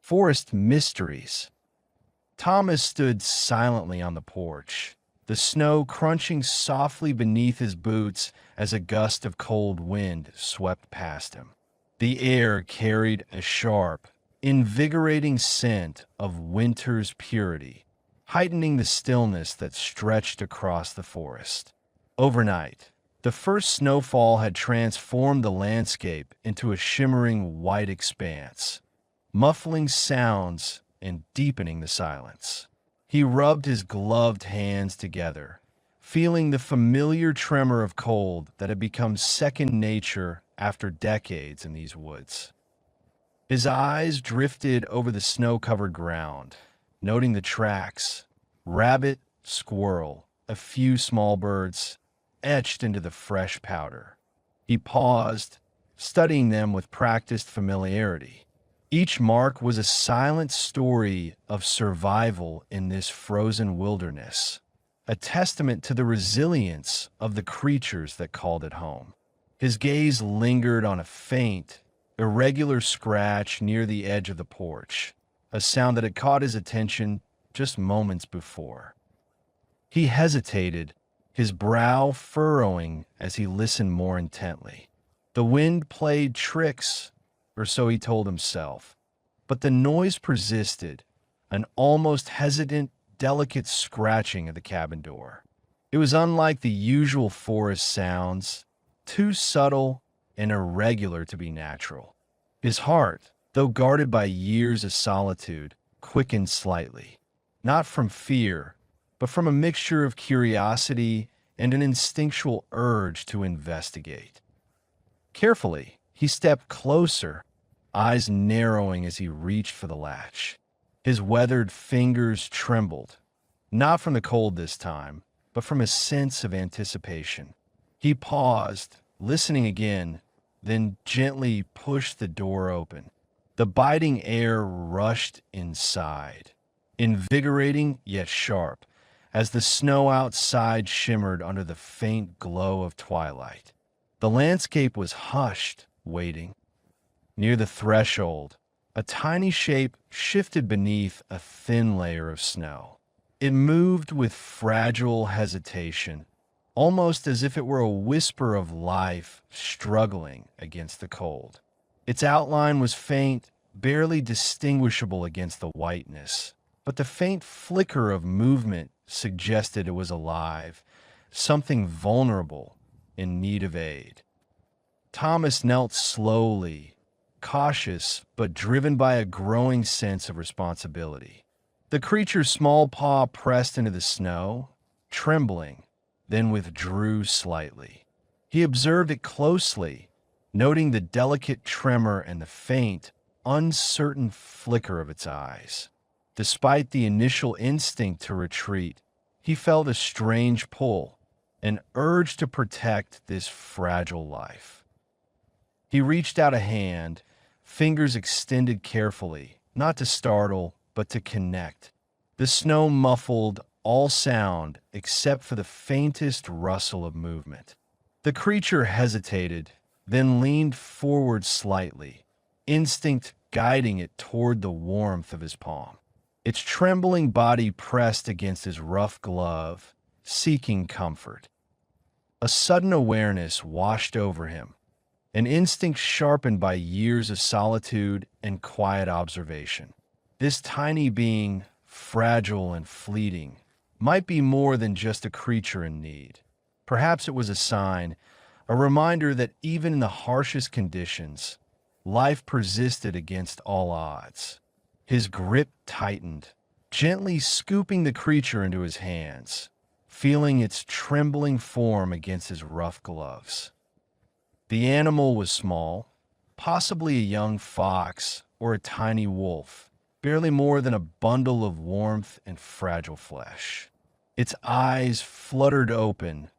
Forest Mysteries. Thomas stood silently on the porch, the snow crunching softly beneath his boots as a gust of cold wind swept past him. The air carried a sharp, invigorating scent of winter's purity, heightening the stillness that stretched across the forest. Overnight, the first snowfall had transformed the landscape into a shimmering white expanse, muffling sounds and deepening the silence. He rubbed his gloved hands together, feeling the familiar tremor of cold that had become second nature after decades in these woods. His eyes drifted over the snow-covered ground, noting the tracks, rabbit, squirrel, a few small birds, etched into the fresh powder. He paused, studying them with practiced familiarity. Each mark was a silent story of survival in this frozen wilderness, a testament to the resilience of the creatures that called it home. His gaze lingered on a faint, irregular scratch near the edge of the porch, a sound that had caught his attention just moments before. He hesitated, his brow furrowing as he listened more intently. The wind played tricks, or so he told himself, but the noise persisted, an almost hesitant, delicate scratching at the cabin door. It was unlike the usual forest sounds, too subtle and irregular to be natural. His heart, though guarded by years of solitude, quickened slightly, not from fear, but from a mixture of curiosity and an instinctual urge to investigate. Carefully, he stepped closer, eyes narrowing as he reached for the latch. His weathered fingers trembled, not from the cold this time, but from a sense of anticipation. He paused, listening again, then gently pushed the door open. The biting air rushed inside, invigorating yet sharp, as the snow outside shimmered under the faint glow of twilight. The landscape was hushed, waiting. Near the threshold, a tiny shape shifted beneath a thin layer of snow. It moved with fragile hesitation, almost as if it were a whisper of life struggling against the cold. Its outline was faint, barely distinguishable against the whiteness, but the faint flicker of movement suggested it was alive, something vulnerable, in need of aid. Thomas knelt slowly, cautious but driven by a growing sense of responsibility. The creature's small paw pressed into the snow, trembling, then withdrew slightly. He observed it closely, noting the delicate tremor and the faint, uncertain flicker of its eyes. Despite the initial instinct to retreat, he felt a strange pull, an urge to protect this fragile life. He reached out a hand, fingers extended carefully, not to startle, but to connect. The snow muffled all sound except for the faintest rustle of movement. The creature hesitated, then leaned forward slightly, instinct guiding it toward the warmth of his palm. Its trembling body pressed against his rough glove, seeking comfort. A sudden awareness washed over him, an instinct sharpened by years of solitude and quiet observation. This tiny being, fragile and fleeting, might be more than just a creature in need. Perhaps it was a sign, a reminder that even in the harshest conditions, life persisted against all odds. His grip tightened, gently scooping the creature into his hands, feeling its trembling form against his rough gloves. The animal was small, possibly a young fox or a tiny wolf, barely more than a bundle of warmth and fragile flesh. Its eyes fluttered open,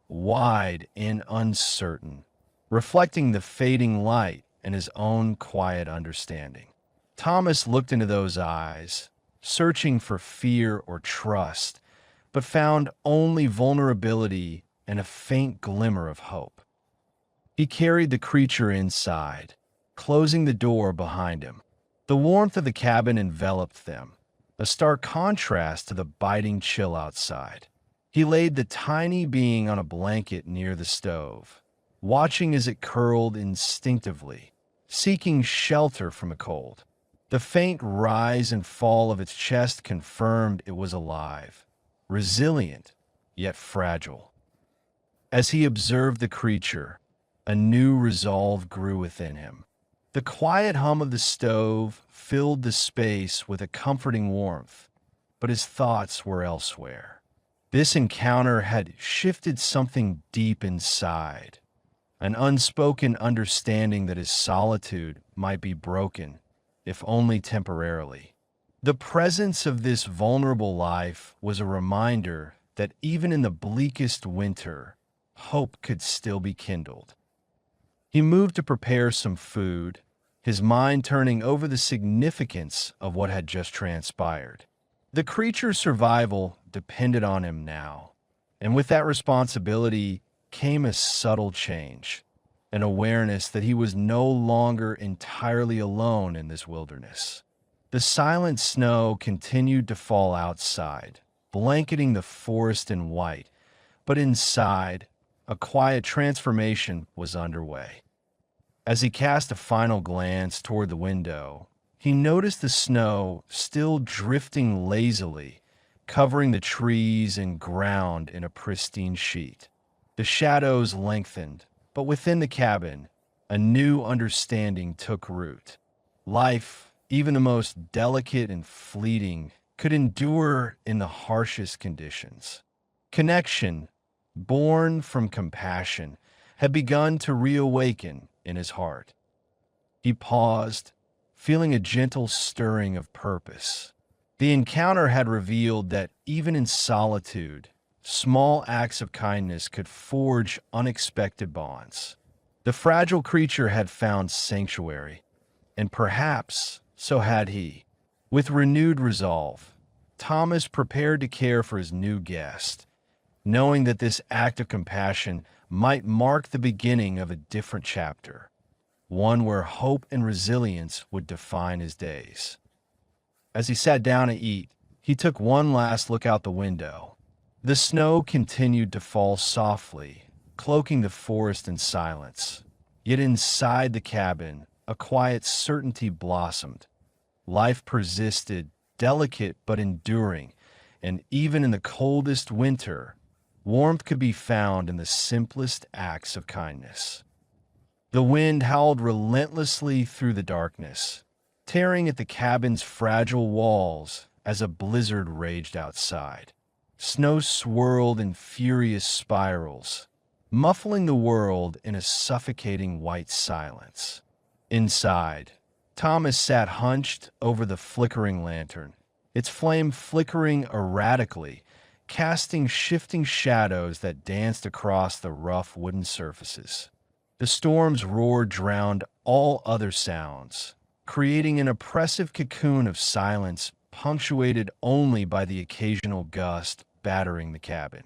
wide and uncertain, reflecting the fading light and his own quiet understanding. Thomas looked into those eyes, searching for fear or trust, but found only vulnerability and a faint glimmer of hope. He carried the creature inside, closing the door behind him. The warmth of the cabin enveloped them, a stark contrast to the biting chill outside. He laid the tiny being on a blanket near the stove, watching as it curled instinctively, seeking shelter from the cold. The faint rise and fall of its chest confirmed it was alive, resilient, yet fragile. As he observed the creature, a new resolve grew within him. The quiet hum of the stove filled the space with a comforting warmth, but his thoughts were elsewhere. This encounter had shifted something deep inside, an unspoken understanding that his solitude might be broken, if only temporarily. The presence of this vulnerable life was a reminder that even in the bleakest winter, hope could still be kindled. He moved to prepare some food, his mind turning over the significance of what had just transpired. The creature's survival depended on him now, and with that responsibility came a subtle change, an awareness that he was no longer entirely alone in this wilderness. The silent snow continued to fall outside, blanketing the forest in white, but inside, a quiet transformation was underway. As he cast a final glance toward the window, he noticed the snow still drifting lazily, covering the trees and ground in a pristine sheet. The shadows lengthened, but within the cabin, a new understanding took root. Life, even the most delicate and fleeting, could endure in the harshest conditions. Connection, born from compassion, had begun to reawaken in his heart. He paused, feeling a gentle stirring of purpose. The encounter had revealed that even in solitude, small acts of kindness could forge unexpected bonds. The fragile creature had found sanctuary, and perhaps so had he. With renewed resolve, Thomas prepared to care for his new guest, knowing that this act of compassion might mark the beginning of a different chapter, one where hope and resilience would define his days. As he sat down to eat, he took one last look out the window. The snow continued to fall softly, cloaking the forest in silence. Yet inside the cabin, a quiet certainty blossomed. Life persisted, delicate but enduring, and even in the coldest winter, warmth could be found in the simplest acts of kindness. The wind howled relentlessly through the darkness, tearing at the cabin's fragile walls as a blizzard raged outside. Snow swirled in furious spirals, muffling the world in a suffocating white silence. Inside, Thomas sat hunched over the flickering lantern, its flame flickering erratically, casting shifting shadows that danced across the rough wooden surfaces. The storm's roar drowned all other sounds, creating an oppressive cocoon of silence punctuated only by the occasional gust battering the cabin.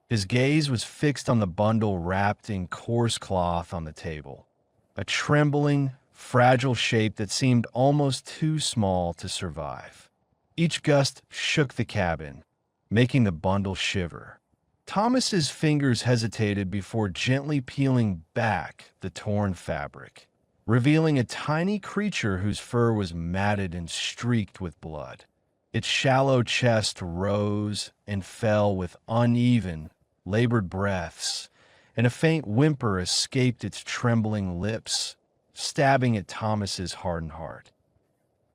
His gaze was fixed on the bundle wrapped in coarse cloth on the table, a trembling, fragile shape that seemed almost too small to survive. Each gust shook the cabin, making the bundle shiver. Thomas's fingers hesitated before gently peeling back the torn fabric, revealing a tiny creature whose fur was matted and streaked with blood. Its shallow chest rose and fell with uneven, labored breaths, and a faint whimper escaped its trembling lips, stabbing at Thomas's hardened heart.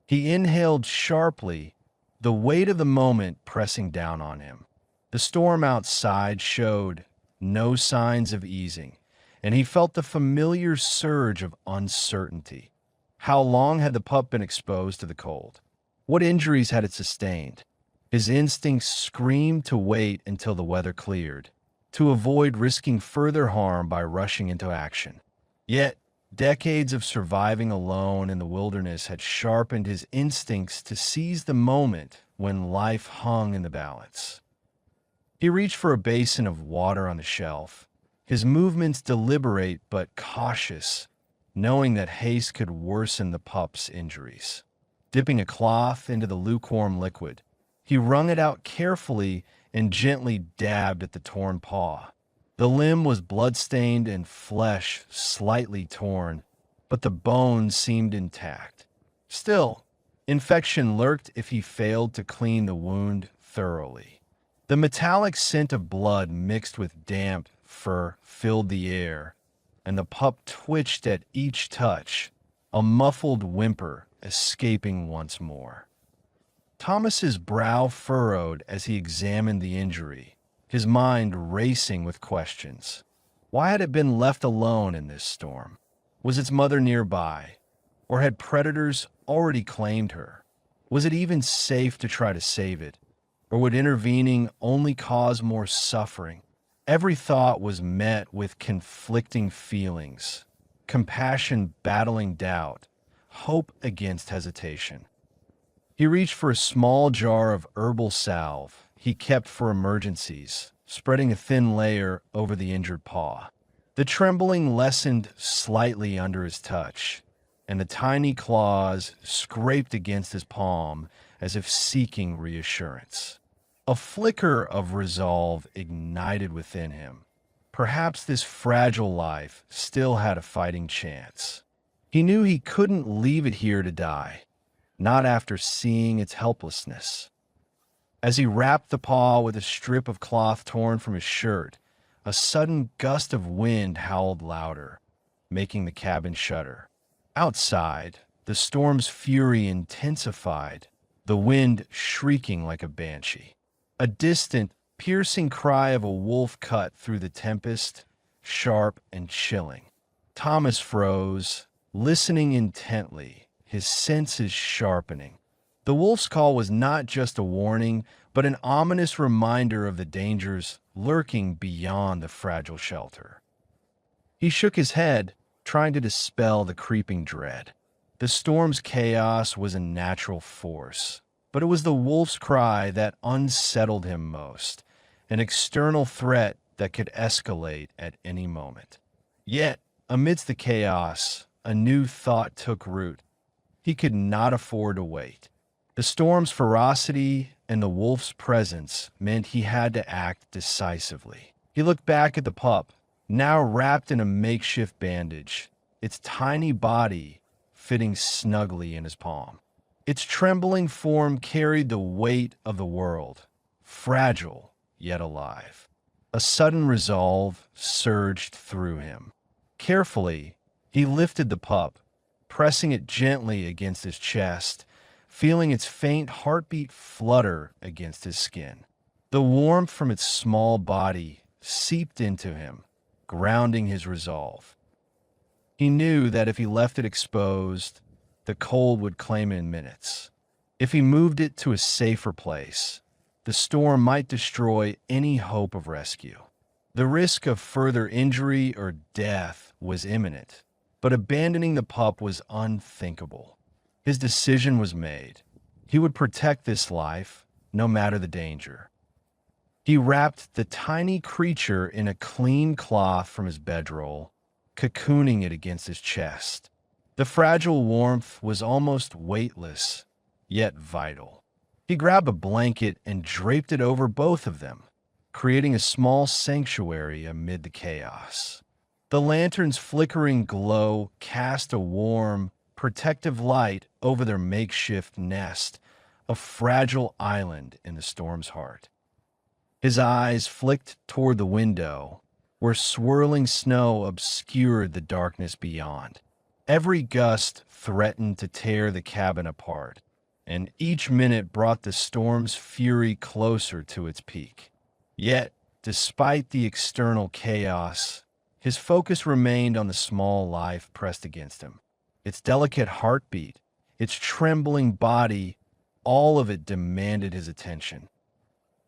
He inhaled sharply, the weight of the moment pressing down on him. The storm outside showed no signs of easing, and he felt the familiar surge of uncertainty. How long had the pup been exposed to the cold? What injuries had it sustained? His instincts screamed to wait until the weather cleared, to avoid risking further harm by rushing into action. Yet, decades of surviving alone in the wilderness had sharpened his instincts to seize the moment when life hung in the balance. He reached for a basin of water on the shelf, his movements deliberate but cautious, knowing that haste could worsen the pup's injuries. Dipping a cloth into the lukewarm liquid, he wrung it out carefully and gently dabbed at the torn paw. The limb was blood-stained and flesh slightly torn, but the bones seemed intact. Still, infection lurked if he failed to clean the wound thoroughly. The metallic scent of blood mixed with damp fur filled the air, and the pup twitched at each touch, a muffled whimper escaping once more. Thomas's brow furrowed as he examined the injury, his mind racing with questions. Why had it been left alone in this storm? Was its mother nearby? Or had predators already claimed her? Was it even safe to try to save it? Or would intervening only cause more suffering? Every thought was met with conflicting feelings, compassion battling doubt, hope against hesitation. He reached for a small jar of herbal salve he kept for emergencies, spreading a thin layer over the injured paw. The trembling lessened slightly under his touch, and the tiny claws scraped against his palm as if seeking reassurance. A flicker of resolve ignited within him. Perhaps this fragile life still had a fighting chance. He knew he couldn't leave it here to die, not after seeing its helplessness. As he wrapped the paw with a strip of cloth torn from his shirt, a sudden gust of wind howled louder, making the cabin shudder. Outside, the storm's fury intensified, the wind shrieking like a banshee. A distant, piercing cry of a wolf cut through the tempest, sharp and chilling. Thomas froze, listening intently, his senses sharpening. The wolf's call was not just a warning, but an ominous reminder of the dangers lurking beyond the fragile shelter. He shook his head, trying to dispel the creeping dread. The storm's chaos was a natural force, but it was the wolf's cry that unsettled him most, an external threat that could escalate at any moment. Yet, amidst the chaos, a new thought took root. He could not afford to wait. The storm's ferocity and the wolf's presence meant he had to act decisively. He looked back at the pup, now wrapped in a makeshift bandage, its tiny body fitting snugly in his palm. Its trembling form carried the weight of the world, fragile yet alive. A sudden resolve surged through him. Carefully, he lifted the pup, pressing it gently against his chest, feeling its faint heartbeat flutter against his skin. The warmth from its small body seeped into him, grounding his resolve. He knew that if he left it exposed, the cold would claim it in minutes. If he moved it to a safer place, the storm might destroy any hope of rescue. The risk of further injury or death was imminent, but abandoning the pup was unthinkable. His decision was made. He would protect this life, no matter the danger. He wrapped the tiny creature in a clean cloth from his bedroll, cocooning it against his chest. The fragile warmth was almost weightless, yet vital. He grabbed a blanket and draped it over both of them, creating a small sanctuary amid the chaos. The lantern's flickering glow cast a warm, protective light over their makeshift nest, a fragile island in the storm's heart. His eyes flicked toward the window, where swirling snow obscured the darkness beyond. Every gust threatened to tear the cabin apart, and each minute brought the storm's fury closer to its peak. Yet, despite the external chaos, his focus remained on the small life pressed against him. Its delicate heartbeat, its trembling body, all of it demanded his attention.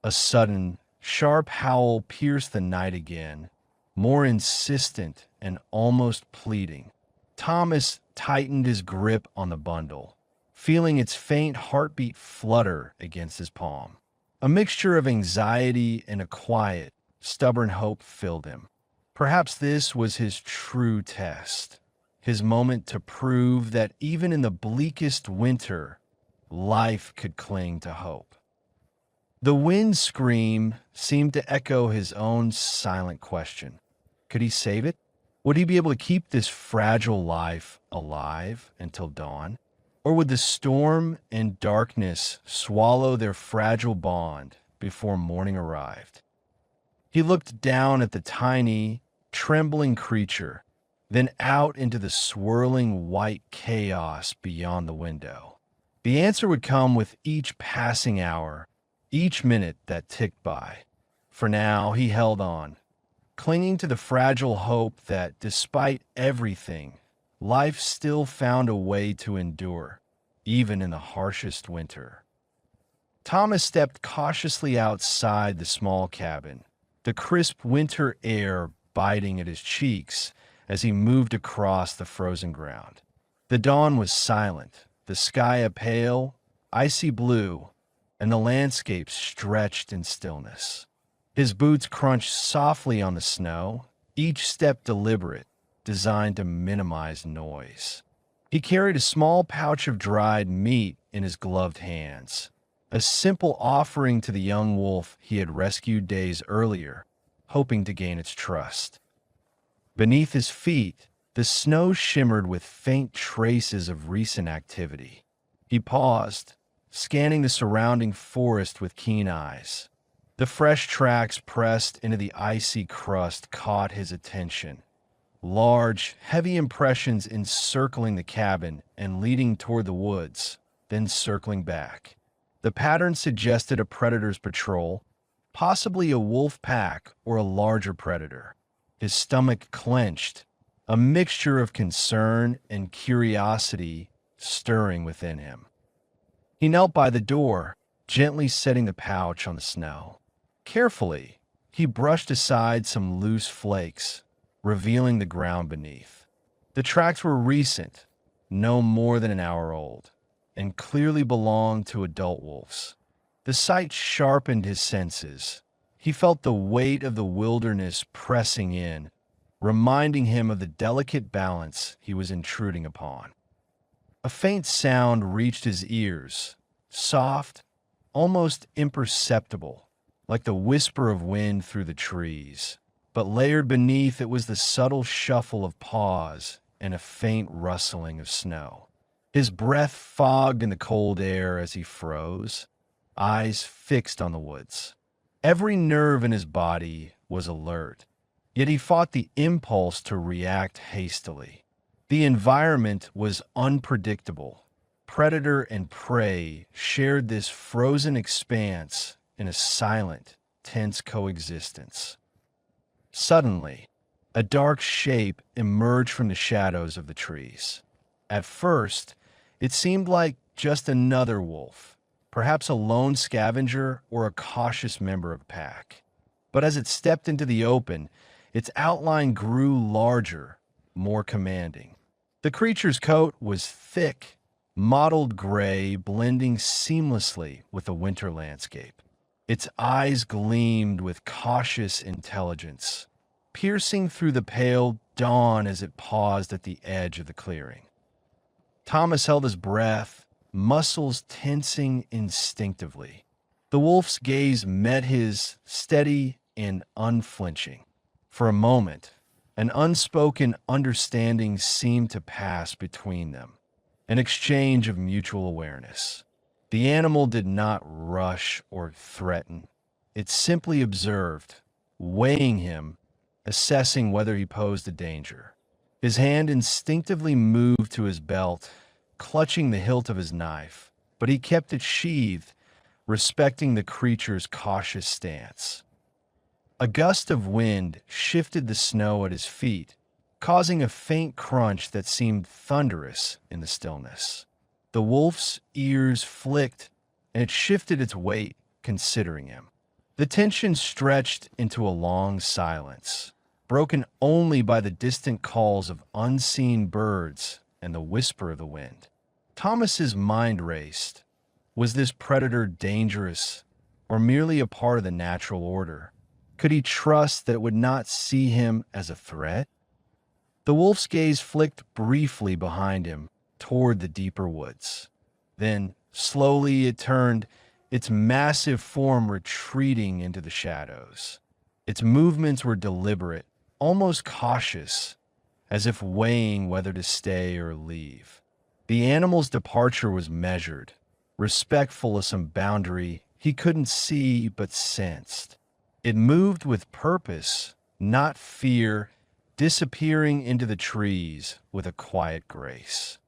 A sudden, sharp howl pierced the night again, more insistent and almost pleading. Thomas tightened his grip on the bundle, feeling its faint heartbeat flutter against his palm. A mixture of anxiety and a quiet, stubborn hope filled him. Perhaps this was his true test. his moment to prove that even in the bleakest winter, life could cling to hope. The wind scream seemed to echo his own silent question. Could he save it? Would he be able to keep this fragile life alive until dawn? Or would the storm and darkness swallow their fragile bond before morning arrived? He looked down at the tiny, trembling creature, then out into the swirling white chaos beyond the window. The answer would come with each passing hour, each minute that ticked by. For now, he held on, clinging to the fragile hope that, despite everything, life still found a way to endure, even in the harshest winter. Thomas stepped cautiously outside the small cabin, the crisp winter air biting at his cheeks as he moved across the frozen ground. The dawn was silent, the sky a pale, icy blue, and the landscape stretched in stillness. His boots crunched softly on the snow, each step deliberate, designed to minimize noise. He carried a small pouch of dried meat in his gloved hands, a simple offering to the young wolf he had rescued days earlier, hoping to gain its trust. Beneath his feet, the snow shimmered with faint traces of recent activity. He paused, scanning the surrounding forest with keen eyes. The fresh tracks pressed into the icy crust caught his attention. Large, heavy impressions encircling the cabin and leading toward the woods, then circling back. The pattern suggested a predator's patrol, possibly a wolf pack or a larger predator. His stomach clenched, a mixture of concern and curiosity stirring within him. He knelt by the door, gently setting the pouch on the snow. Carefully, he brushed aside some loose flakes, revealing the ground beneath. The tracks were recent, no more than an hour old, and clearly belonged to adult wolves. The sight sharpened his senses. He felt the weight of the wilderness pressing in, reminding him of the delicate balance he was intruding upon. A faint sound reached his ears, soft, almost imperceptible, like the whisper of wind through the trees. But layered beneath it was the subtle shuffle of paws and a faint rustling of snow. His breath fogged in the cold air as he froze, eyes fixed on the woods. Every nerve in his body was alert, yet he fought the impulse to react hastily. The environment was unpredictable. Predator and prey shared this frozen expanse in a silent, tense coexistence. Suddenly, a dark shape emerged from the shadows of the trees. At first, it seemed like just another wolf, perhaps a lone scavenger or a cautious member of the pack. But as it stepped into the open, its outline grew larger, more commanding. The creature's coat was thick, mottled gray, blending seamlessly with the winter landscape. Its eyes gleamed with cautious intelligence, piercing through the pale dawn as it paused at the edge of the clearing. Thomas held his breath, muscles tensing instinctively. The wolf's gaze met his, steady and unflinching. For a moment, an unspoken understanding seemed to pass between them, an exchange of mutual awareness. The animal did not rush or threaten. It simply observed, weighing him, assessing whether he posed a danger. His hand instinctively moved to his belt, clutching the hilt of his knife, but he kept it sheathed, respecting the creature's cautious stance. A gust of wind shifted the snow at his feet, causing a faint crunch that seemed thunderous in the stillness. The wolf's ears flicked, and it shifted its weight, considering him. The tension stretched into a long silence, broken only by the distant calls of unseen birds and the whisper of the wind. Thomas's mind raced. Was this predator dangerous, or merely a part of the natural order? Could he trust that it would not see him as a threat? The wolf's gaze flicked briefly behind him toward the deeper woods. Then, slowly it turned, its massive form retreating into the shadows. Its movements were deliberate, almost cautious, as if weighing whether to stay or leave. The animal's departure was measured, respectful of some boundary he couldn't see but sensed. It moved with purpose, not fear, disappearing into the trees with a quiet grace.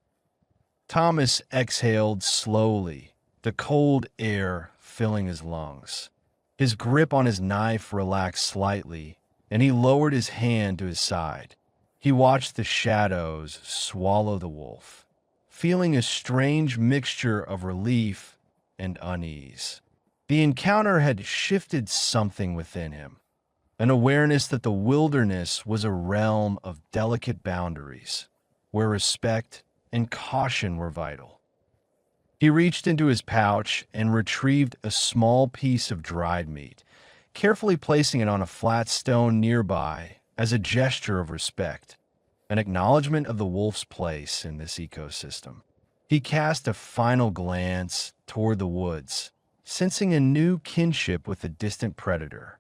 Thomas exhaled slowly, the cold air filling his lungs. His grip on his knife relaxed slightly, and he lowered his hand to his side. He watched the shadows swallow the wolf, feeling a strange mixture of relief and unease. The encounter had shifted something within him, an awareness that the wilderness was a realm of delicate boundaries, where respect and caution were vital. He reached into his pouch and retrieved a small piece of dried meat, carefully placing it on a flat stone nearby as a gesture of respect, an acknowledgement of the wolf's place in this ecosystem. He cast a final glance toward the woods, sensing a new kinship with the distant predator.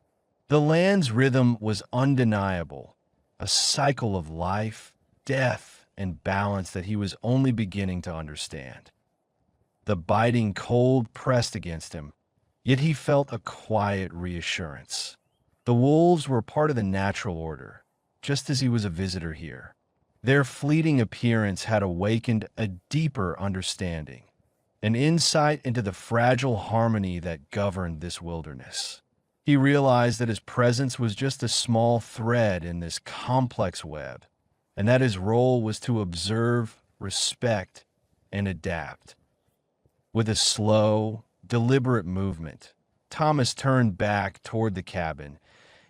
The land's rhythm was undeniable, a cycle of life, death, and balance that he was only beginning to understand. The biting cold pressed against him, yet he felt a quiet reassurance. The wolves were part of the natural order, just as he was a visitor here. Their fleeting appearance had awakened a deeper understanding, an insight into the fragile harmony that governed this wilderness. He realized that his presence was just a small thread in this complex web, and that his role was to observe, respect, and adapt. With a slow, deliberate movement, Thomas turned back toward the cabin,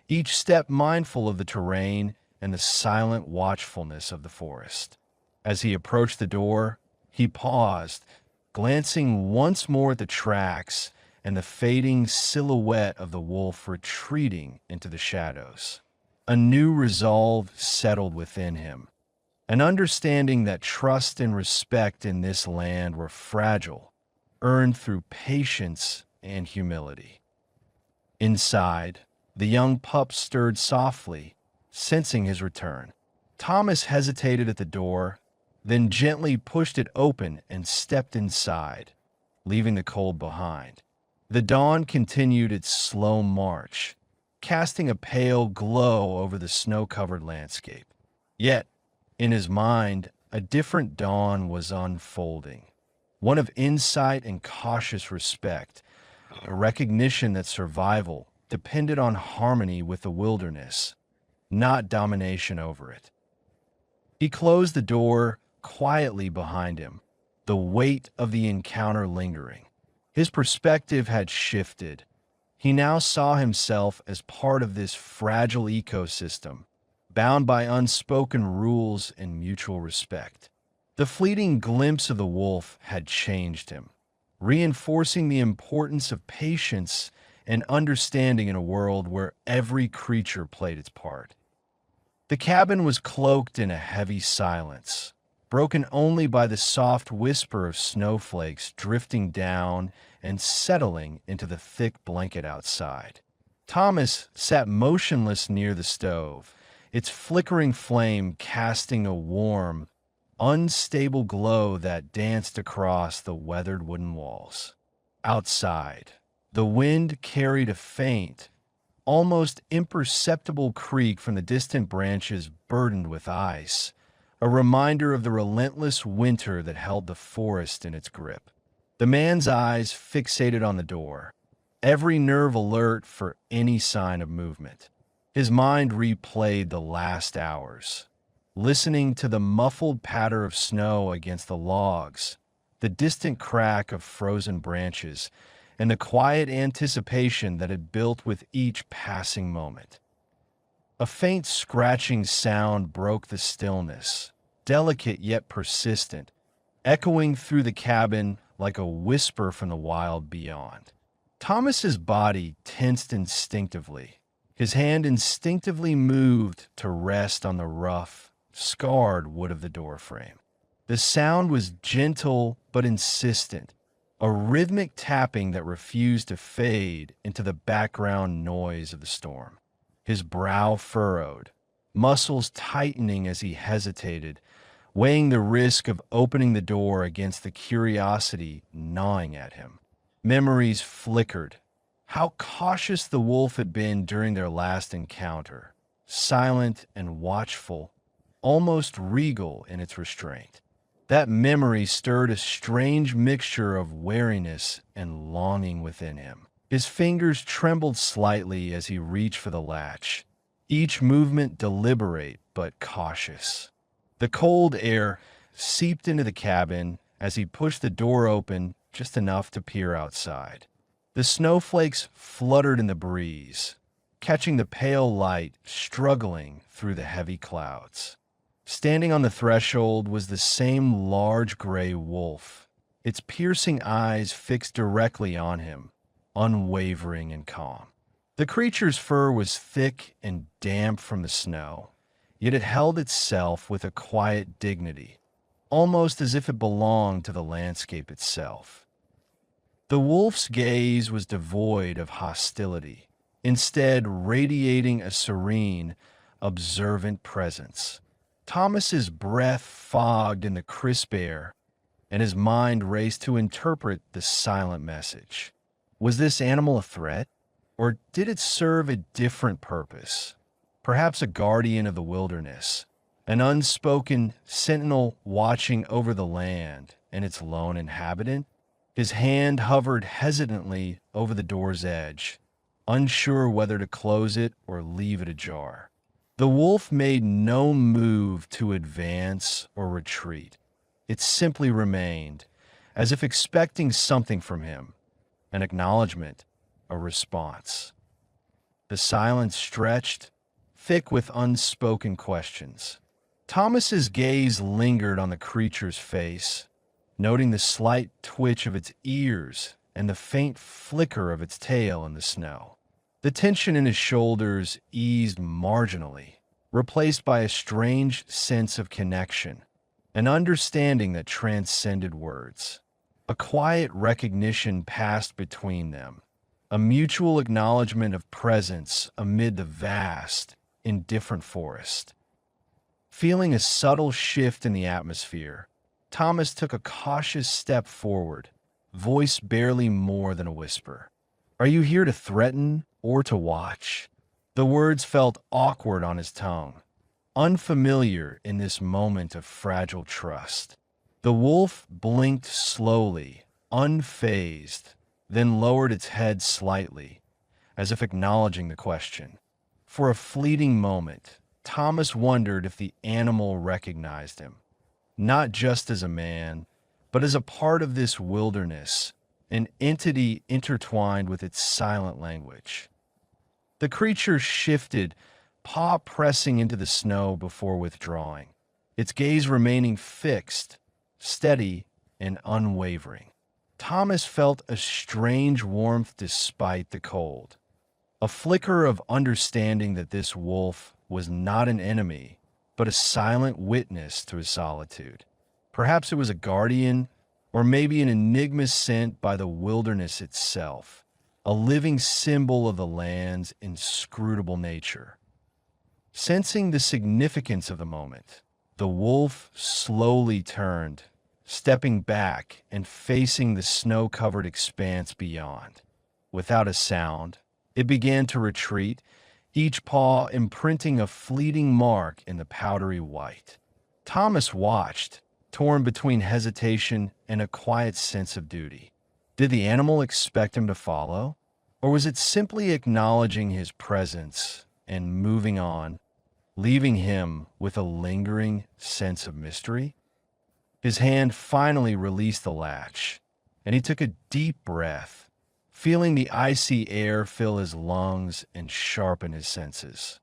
each step mindful of the terrain and the silent watchfulness of the forest. As he approached the door, he paused, glancing once more at the tracks and the fading silhouette of the wolf retreating into the shadows. A new resolve settled within him, an understanding that trust and respect in this land were fragile, earned through patience and humility. Inside, the young pup stirred softly, sensing his return. Thomas hesitated at the door, then gently pushed it open and stepped inside, leaving the cold behind. The dawn continued its slow march, casting a pale glow over the snow-covered landscape. Yet, in his mind, a different dawn was unfolding, one of insight and cautious respect, a recognition that survival depended on harmony with the wilderness, not domination over it. He closed the door quietly behind him, the weight of the encounter lingering. His perspective had shifted. He now saw himself as part of this fragile ecosystem, bound by unspoken rules and mutual respect. The fleeting glimpse of the wolf had changed him, reinforcing the importance of patience and understanding in a world where every creature played its part. The cabin was cloaked in a heavy silence, broken only by the soft whisper of snowflakes drifting down and settling into the thick blanket outside. Thomas sat motionless near the stove, its flickering flame casting a warm, unstable glow that danced across the weathered wooden walls. Outside, the wind carried a faint, almost imperceptible creak from the distant branches burdened with ice, a reminder of the relentless winter that held the forest in its grip. The man's eyes fixated on the door, every nerve alert for any sign of movement. His mind replayed the last hours, listening to the muffled patter of snow against the logs, the distant crack of frozen branches, and the quiet anticipation that had built with each passing moment. A faint scratching sound broke the stillness, delicate yet persistent, echoing through the cabin like a whisper from the wild beyond. Thomas's body tensed instinctively. His hand instinctively moved to rest on the rough, scarred wood of the doorframe. The sound was gentle but insistent, a rhythmic tapping that refused to fade into the background noise of the storm. His brow furrowed, muscles tightening as he hesitated, weighing the risk of opening the door against the curiosity gnawing at him. Memories flickered. How cautious the wolf had been during their last encounter, silent and watchful, almost regal in its restraint. That memory stirred a strange mixture of wariness and longing within him. His fingers trembled slightly as he reached for the latch, each movement deliberate but cautious. The cold air seeped into the cabin as he pushed the door open just enough to peer outside. The snowflakes fluttered in the breeze, catching the pale light struggling through the heavy clouds. Standing on the threshold was the same large gray wolf, its piercing eyes fixed directly on him, unwavering and calm. The creature's fur was thick and damp from the snow, yet it held itself with a quiet dignity, almost as if it belonged to the landscape itself. The wolf's gaze was devoid of hostility, instead radiating a serene, observant presence. Thomas's breath fogged in the crisp air, and his mind raced to interpret the silent message. Was this animal a threat, or did it serve a different purpose? Perhaps a guardian of the wilderness, an unspoken sentinel watching over the land and its lone inhabitant? His hand hovered hesitantly over the door's edge, unsure whether to close it or leave it ajar. The wolf made no move to advance or retreat. It simply remained, as if expecting something from him, an acknowledgement, a response. The silence stretched, thick with unspoken questions. Thomas's gaze lingered on the creature's face, noting the slight twitch of its ears and the faint flicker of its tail in the snow. The tension in his shoulders eased marginally, replaced by a strange sense of connection, an understanding that transcended words. A quiet recognition passed between them, a mutual acknowledgement of presence amid the vast, indifferent forest. Feeling a subtle shift in the atmosphere, Thomas took a cautious step forward, voice barely more than a whisper. "Are you here to threaten or to watch?" The words felt awkward on his tongue, unfamiliar in this moment of fragile trust. The wolf blinked slowly, unfazed, then lowered its head slightly, as if acknowledging the question. For a fleeting moment, Thomas wondered if the animal recognized him, not just as a man, but as a part of this wilderness, an entity intertwined with its silent language. The creature shifted, paw pressing into the snow before withdrawing, its gaze remaining fixed, steady, and unwavering. Thomas felt a strange warmth despite the cold, a flicker of understanding that this wolf was not an enemy, but a silent witness to his solitude. Perhaps it was a guardian, or maybe an enigma sent by the wilderness itself, a living symbol of the land's inscrutable nature. Sensing the significance of the moment, the wolf slowly turned, stepping back and facing the snow-covered expanse beyond. Without a sound, it began to retreat, each paw imprinting a fleeting mark in the powdery white. Thomas watched, torn between hesitation and a quiet sense of duty. Did the animal expect him to follow, or was it simply acknowledging his presence and moving on, leaving him with a lingering sense of mystery? His hand finally released the latch, and he took a deep breath, feeling the icy air fill his lungs and sharpen his senses.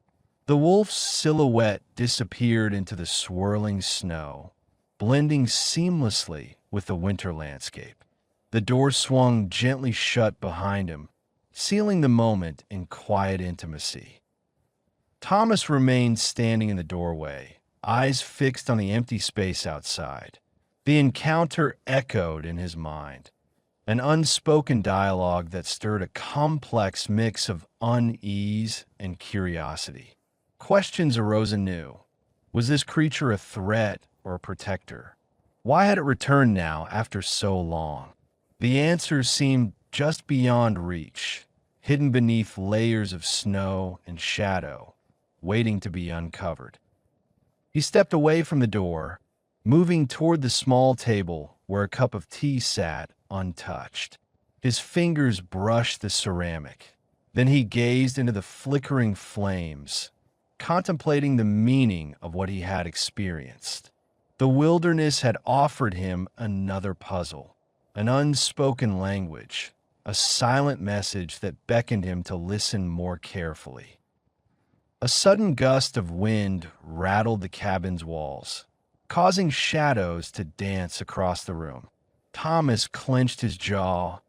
The wolf's silhouette disappeared into the swirling snow, blending seamlessly with the winter landscape. The door swung gently shut behind him, sealing the moment in quiet intimacy. Thomas remained standing in the doorway, eyes fixed on the empty space outside. The encounter echoed in his mind, an unspoken dialogue that stirred a complex mix of unease and curiosity. Questions arose anew. Was this creature a threat or a protector? Why had it returned now after so long? The answers seemed just beyond reach, hidden beneath layers of snow and shadow, waiting to be uncovered. He stepped away from the door, moving toward the small table where a cup of tea sat untouched. His fingers brushed the ceramic. Then he gazed into the flickering flames, contemplating the meaning of what he had experienced. The wilderness had offered him another puzzle, an unspoken language, a silent message that beckoned him to listen more carefully. A sudden gust of wind rattled the cabin's walls, causing shadows to dance across the room. Thomas clenched his jaw,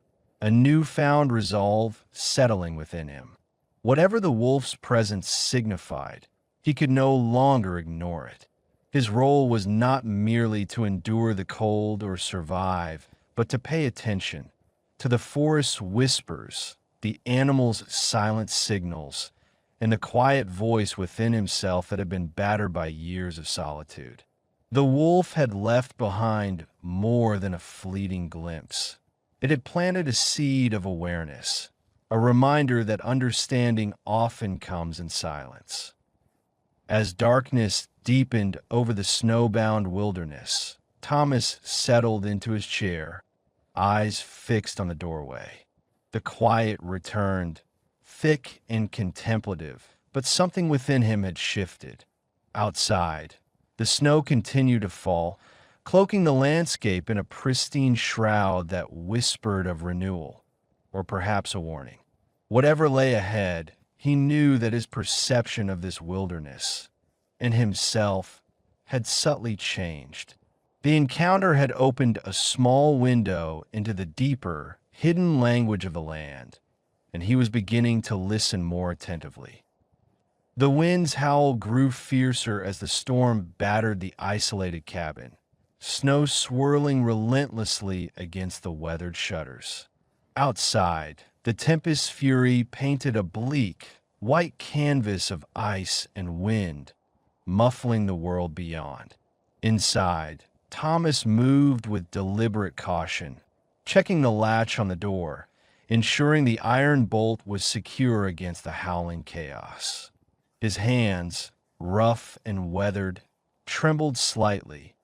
a newfound resolve settling within him. Whatever the wolf's presence signified, he could no longer ignore it. His role was not merely to endure the cold or survive, but to pay attention to the forest's whispers, the animal's silent signals, and the quiet voice within himself that had been battered by years of solitude. The wolf had left behind more than a fleeting glimpse. It had planted a seed of awareness, a reminder that understanding often comes in silence. As darkness deepened over the snowbound wilderness, Thomas settled into his chair, eyes fixed on the doorway. The quiet returned, thick and contemplative, but something within him had shifted. Outside, the snow continued to fall, cloaking the landscape in a pristine shroud that whispered of renewal, or perhaps a warning. Whatever lay ahead, he knew that his perception of this wilderness and himself had subtly changed. The encounter had opened a small window into the deeper, hidden language of the land, and he was beginning to listen more attentively. The wind's howl grew fiercer as the storm battered the isolated cabin, snow swirling relentlessly against the weathered shutters. Outside, the tempest's fury painted a bleak, white canvas of ice and wind, muffling the world beyond. Inside, Thomas moved with deliberate caution, checking the latch on the door, ensuring the iron bolt was secure against the howling chaos. His hands, rough and weathered, trembled slightly,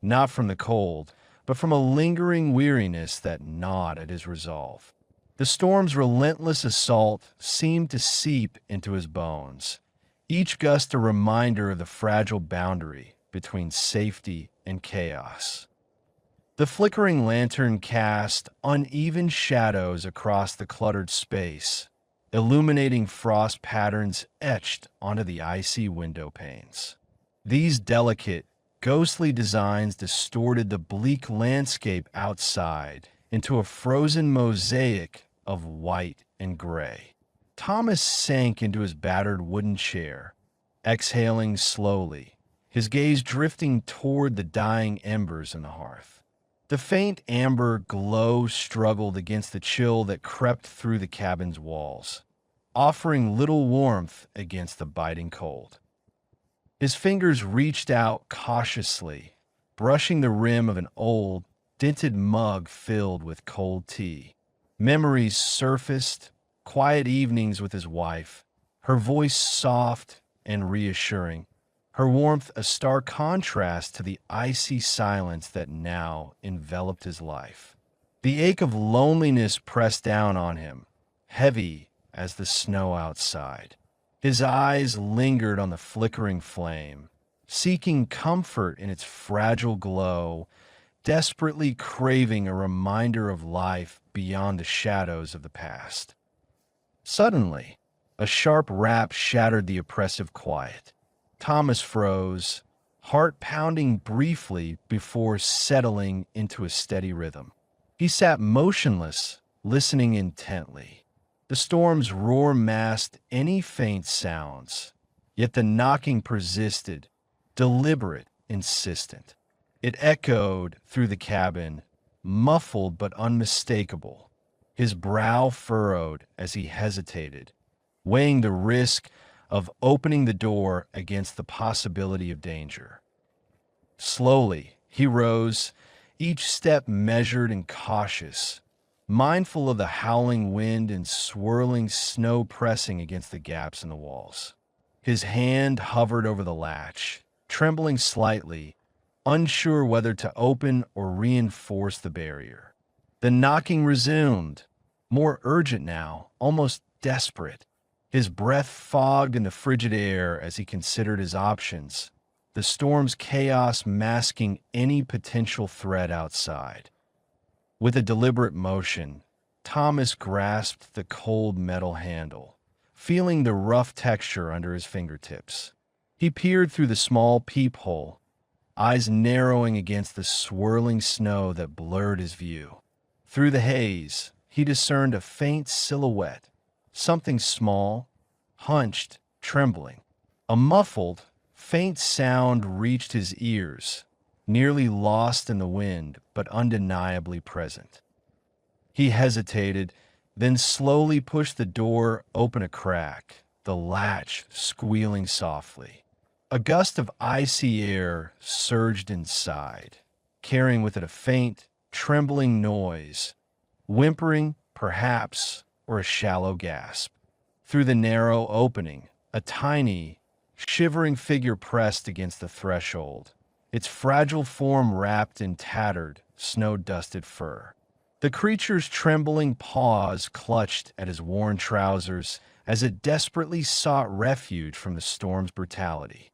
not from the cold, but from a lingering weariness that gnawed at his resolve. The storm's relentless assault seemed to seep into his bones, each gust a reminder of the fragile boundary between safety and chaos. The flickering lantern cast uneven shadows across the cluttered space, illuminating frost patterns etched onto the icy window panes. These delicate, ghostly designs distorted the bleak landscape outside into a frozen mosaic of white and gray. Thomas sank into his battered wooden chair, exhaling slowly, his gaze drifting toward the dying embers in the hearth. The faint amber glow struggled against the chill that crept through the cabin's walls, offering little warmth against the biting cold. His fingers reached out cautiously, brushing the rim of an old, dented mug filled with cold tea. Memories surfaced, quiet evenings with his wife, her voice soft and reassuring, her warmth a stark contrast to the icy silence that now enveloped his life. The ache of loneliness pressed down on him, heavy as the snow outside. His eyes lingered on the flickering flame, seeking comfort in its fragile glow, desperately craving a reminder of life beyond the shadows of the past. Suddenly, a sharp rap shattered the oppressive quiet. Thomas froze, heart pounding briefly before settling into a steady rhythm. He sat motionless, listening intently. The storm's roar masked any faint sounds, yet the knocking persisted, deliberate, insistent. It echoed through the cabin, muffled but unmistakable, his brow furrowed as he hesitated, weighing the risk of opening the door against the possibility of danger. Slowly, he rose, each step measured and cautious, mindful of the howling wind and swirling snow pressing against the gaps in the walls. His hand hovered over the latch, trembling slightly, unsure whether to open or reinforce the barrier. The knocking resumed, more urgent now, almost desperate. His breath fogged in the frigid air as he considered his options, the storm's chaos masking any potential threat outside. With a deliberate motion, Thomas grasped the cold metal handle, feeling the rough texture under his fingertips. He peered through the small peephole, eyes narrowing against the swirling snow that blurred his view. Through the haze, he discerned a faint silhouette, something small, hunched, trembling. A muffled, faint sound reached his ears, nearly lost in the wind, but undeniably present. He hesitated, then slowly pushed the door open a crack, the latch squealing softly. A gust of icy air surged inside, carrying with it a faint, trembling noise, whimpering, perhaps, or a shallow gasp. Through the narrow opening, a tiny, shivering figure pressed against the threshold, its fragile form wrapped in tattered, snow-dusted fur. The creature's trembling paws clutched at his worn trousers as it desperately sought refuge from the storm's brutality.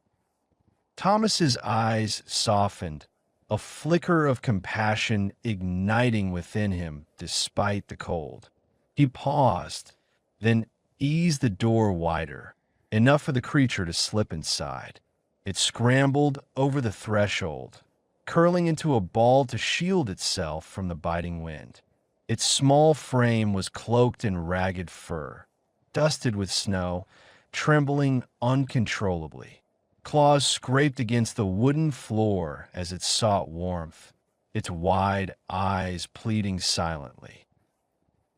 Thomas's eyes softened, a flicker of compassion igniting within him despite the cold. He paused, then eased the door wider, enough for the creature to slip inside. It scrambled over the threshold, curling into a ball to shield itself from the biting wind. Its small frame was cloaked in ragged fur, dusted with snow, trembling uncontrollably. Claws scraped against the wooden floor as it sought warmth, its wide eyes pleading silently.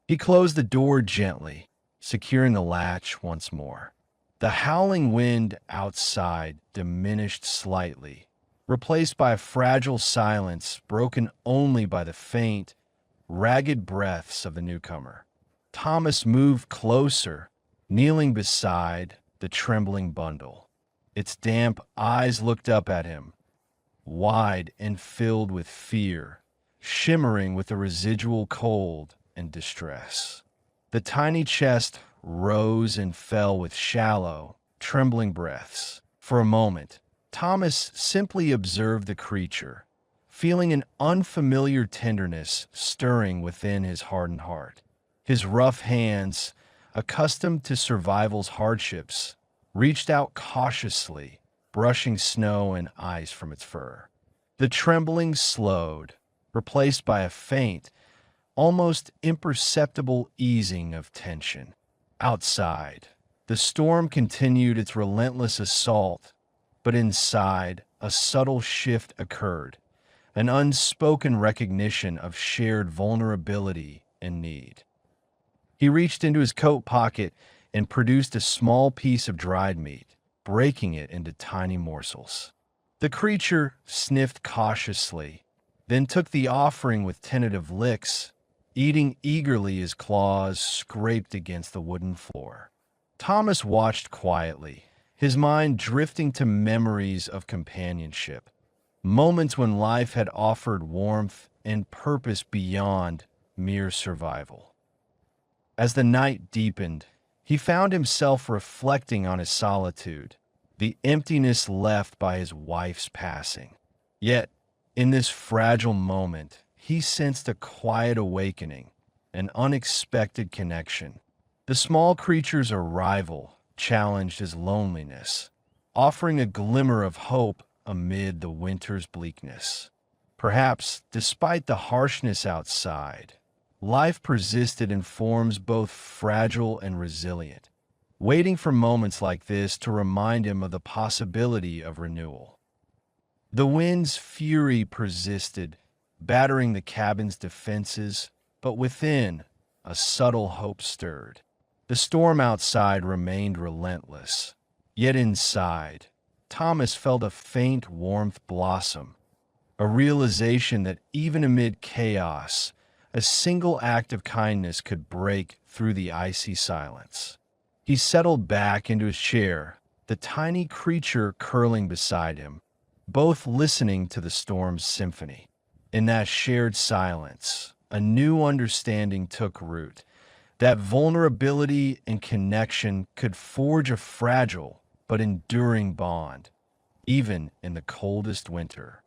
He closed the door gently, securing the latch once more. The howling wind outside diminished slightly, replaced by a fragile silence broken only by the faint, ragged breaths of the newcomer. Thomas moved closer, kneeling beside the trembling bundle. Its damp eyes looked up at him, wide and filled with fear, shimmering with a residual cold and distress. The tiny chest rose and fell with shallow, trembling breaths. For a moment, Thomas simply observed the creature, feeling an unfamiliar tenderness stirring within his hardened heart. His rough hands, accustomed to survival's hardships, reached out cautiously, brushing snow and ice from its fur. The trembling slowed, replaced by a faint, almost imperceptible easing of tension. Outside, the storm continued its relentless assault, but inside, a subtle shift occurred, an unspoken recognition of shared vulnerability and need. He reached into his coat pocket and produced a small piece of dried meat, breaking it into tiny morsels. The creature sniffed cautiously, then took the offering with tentative licks, eating eagerly as claws scraped against the wooden floor. Thomas watched quietly, his mind drifting to memories of companionship, moments when life had offered warmth and purpose beyond mere survival. As the night deepened, he found himself reflecting on his solitude, the emptiness left by his wife's passing. Yet, in this fragile moment, he sensed a quiet awakening, an unexpected connection. The small creature's arrival challenged his loneliness, offering a glimmer of hope amid the winter's bleakness. Perhaps, despite the harshness outside, life persisted in forms both fragile and resilient, waiting for moments like this to remind him of the possibility of renewal. The wind's fury persisted, battering the cabin's defenses, but within, a subtle hope stirred. The storm outside remained relentless, yet inside, Thomas felt a faint warmth blossom, a realization that even amid chaos, a single act of kindness could break through the icy silence. He settled back into his chair, the tiny creature curling beside him, both listening to the storm's symphony. In that shared silence, a new understanding took root, that vulnerability and connection could forge a fragile but enduring bond, even in the coldest winter.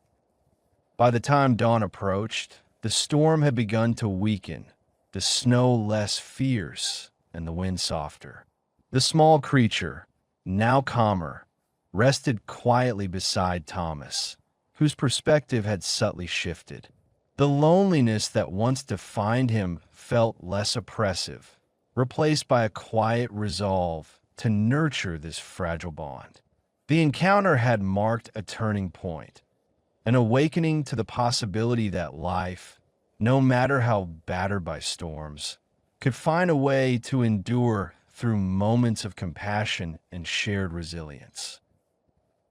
By the time dawn approached, the storm had begun to weaken, the snow less fierce and the wind softer. The small creature, now calmer, rested quietly beside Thomas, whose perspective had subtly shifted. The loneliness that once defined him felt less oppressive, replaced by a quiet resolve to nurture this fragile bond. The encounter had marked a turning point, an awakening to the possibility that life, no matter how battered by storms, could find a way to endure through moments of compassion and shared resilience.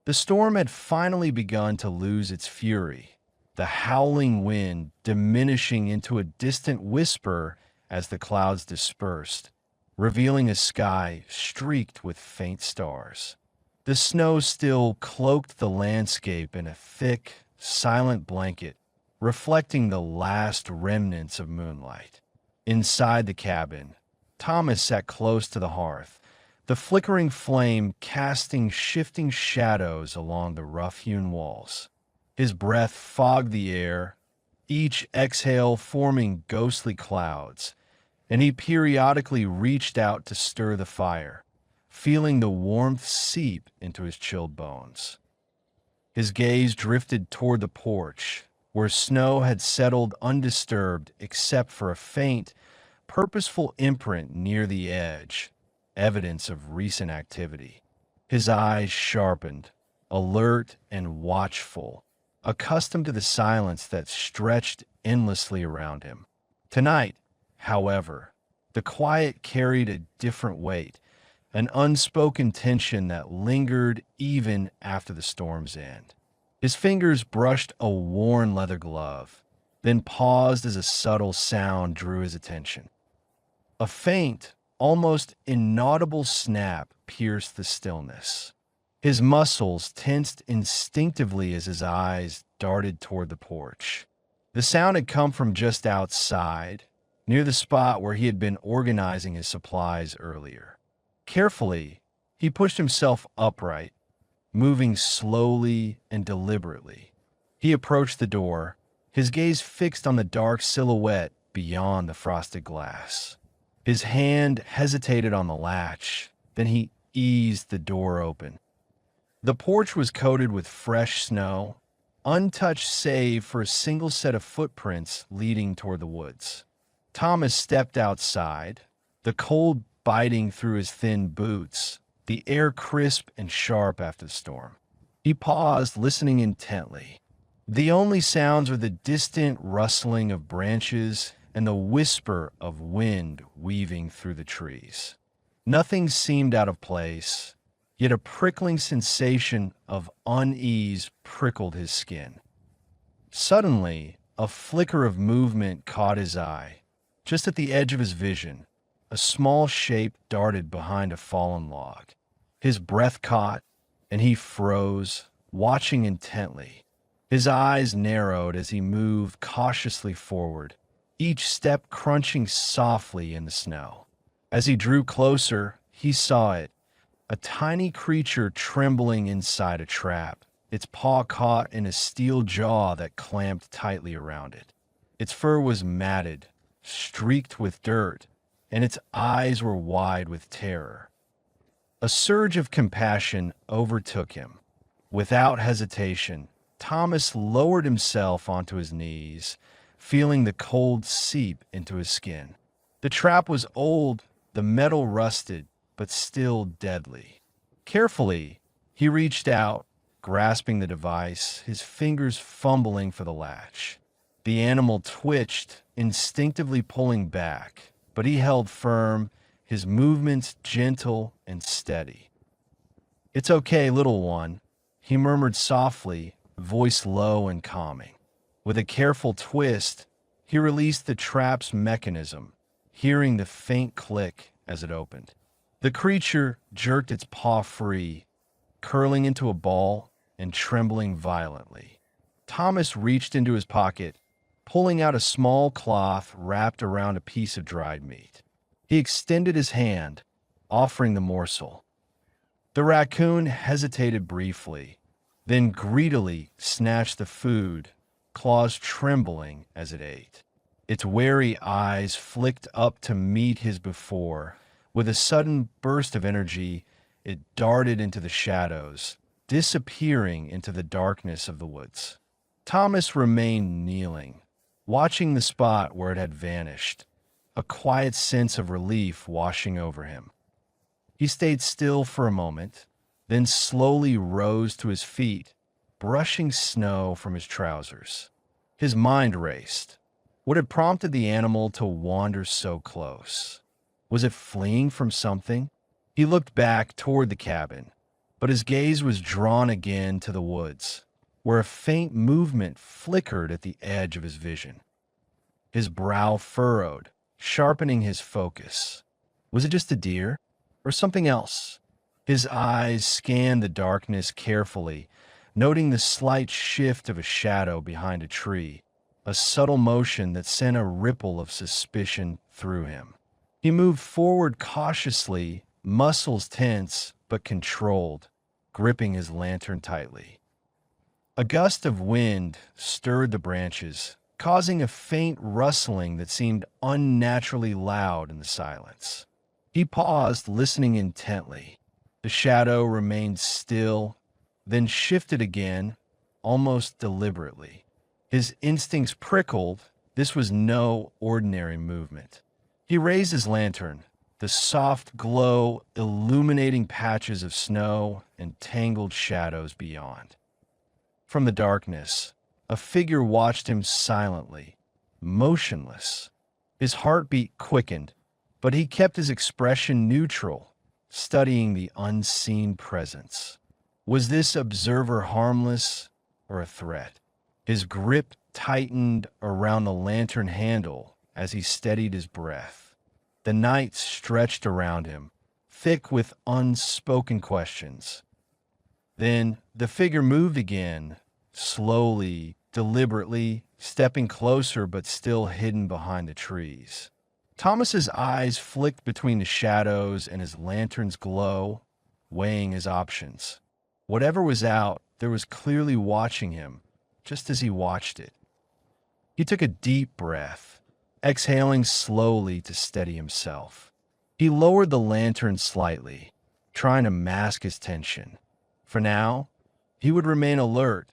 The storm had finally begun to lose its fury, the howling wind diminishing into a distant whisper as the clouds dispersed, revealing a sky streaked with faint stars. The snow still cloaked the landscape in a thick, silent blanket, reflecting the last remnants of moonlight. Inside the cabin, Thomas sat close to the hearth, the flickering flame casting shifting shadows along the rough-hewn walls. His breath fogged the air, each exhale forming ghostly clouds, and he periodically reached out to stir the fire, feeling the warmth seep into his chilled bones. His gaze drifted toward the porch, where snow had settled undisturbed except for a faint, purposeful imprint near the edge, evidence of recent activity. His eyes sharpened, alert and watchful, accustomed to the silence that stretched endlessly around him. Tonight, however, the quiet carried a different weight, an unspoken tension that lingered even after the storm's end. His fingers brushed a worn leather glove, then paused as a subtle sound drew his attention. A faint, almost inaudible snap pierced the stillness. His muscles tensed instinctively as his eyes darted toward the porch. The sound had come from just outside, near the spot where he had been organizing his supplies earlier. Carefully, he pushed himself upright, moving slowly and deliberately. He approached the door, his gaze fixed on the dark silhouette beyond the frosted glass. His hand hesitated on the latch, then he eased the door open. The porch was coated with fresh snow, untouched save for a single set of footprints leading toward the woods. Thomas stepped outside, the cold biting through his thin boots, the air crisp and sharp after the storm. He paused, listening intently. The only sounds were the distant rustling of branches and the whisper of wind weaving through the trees. Nothing seemed out of place, yet a prickling sensation of unease prickled his skin. Suddenly, a flicker of movement caught his eye. Just at the edge of his vision, a small shape darted behind a fallen log. His breath caught, and he froze, watching intently. His eyes narrowed as he moved cautiously forward, each step crunching softly in the snow. As he drew closer, he saw it, a tiny creature trembling inside a trap, its paw caught in a steel jaw that clamped tightly around it. Its fur was matted, streaked with dirt, and its eyes were wide with terror. A surge of compassion overtook him. Without hesitation, Thomas lowered himself onto his knees, feeling the cold seep into his skin. The trap was old, the metal rusted, but still deadly. Carefully, he reached out, grasping the device, his fingers fumbling for the latch. The animal twitched, instinctively pulling back, but he held firm, his movements gentle and steady. "It's okay, little one," he murmured softly, voice low and calming. With a careful twist, he released the trap's mechanism, hearing the faint click as it opened. The creature jerked its paw free, curling into a ball and trembling violently. Thomas reached into his pocket, pulling out a small cloth wrapped around a piece of dried meat. He extended his hand, offering the morsel. The raccoon hesitated briefly, then greedily snatched the food, claws trembling as it ate. Its wary eyes flicked up to meet his before. With a sudden burst of energy, it darted into the shadows, disappearing into the darkness of the woods. Thomas remained kneeling, watching the spot where it had vanished, a quiet sense of relief washing over him. He stayed still for a moment, then slowly rose to his feet, brushing snow from his trousers. His mind raced. What had prompted the animal to wander so close? Was it fleeing from something? He looked back toward the cabin, but his gaze was drawn again to the woods, where a faint movement flickered at the edge of his vision. His brow furrowed, sharpening his focus. Was it just a deer, or something else? His eyes scanned the darkness carefully, noting the slight shift of a shadow behind a tree, a subtle motion that sent a ripple of suspicion through him. He moved forward cautiously, muscles tense but controlled, gripping his lantern tightly. A gust of wind stirred the branches, causing a faint rustling that seemed unnaturally loud in the silence. He paused, listening intently. The shadow remained still, then shifted again, almost deliberately. His instincts prickled. This was no ordinary movement. He raised his lantern, the soft glow illuminating patches of snow and tangled shadows beyond. From the darkness, a figure watched him silently, motionless. His heartbeat quickened, but he kept his expression neutral, studying the unseen presence. Was this observer harmless or a threat? His grip tightened around the lantern handle as he steadied his breath. The night stretched around him, thick with unspoken questions. Then the figure moved again, slowly, deliberately, stepping closer but still hidden behind the trees. Thomas's eyes flicked between the shadows and his lantern's glow, weighing his options. Whatever was out, there was clearly watching him, just as he watched it. He took a deep breath, exhaling slowly to steady himself. He lowered the lantern slightly, trying to mask his tension. For now, he would remain alert,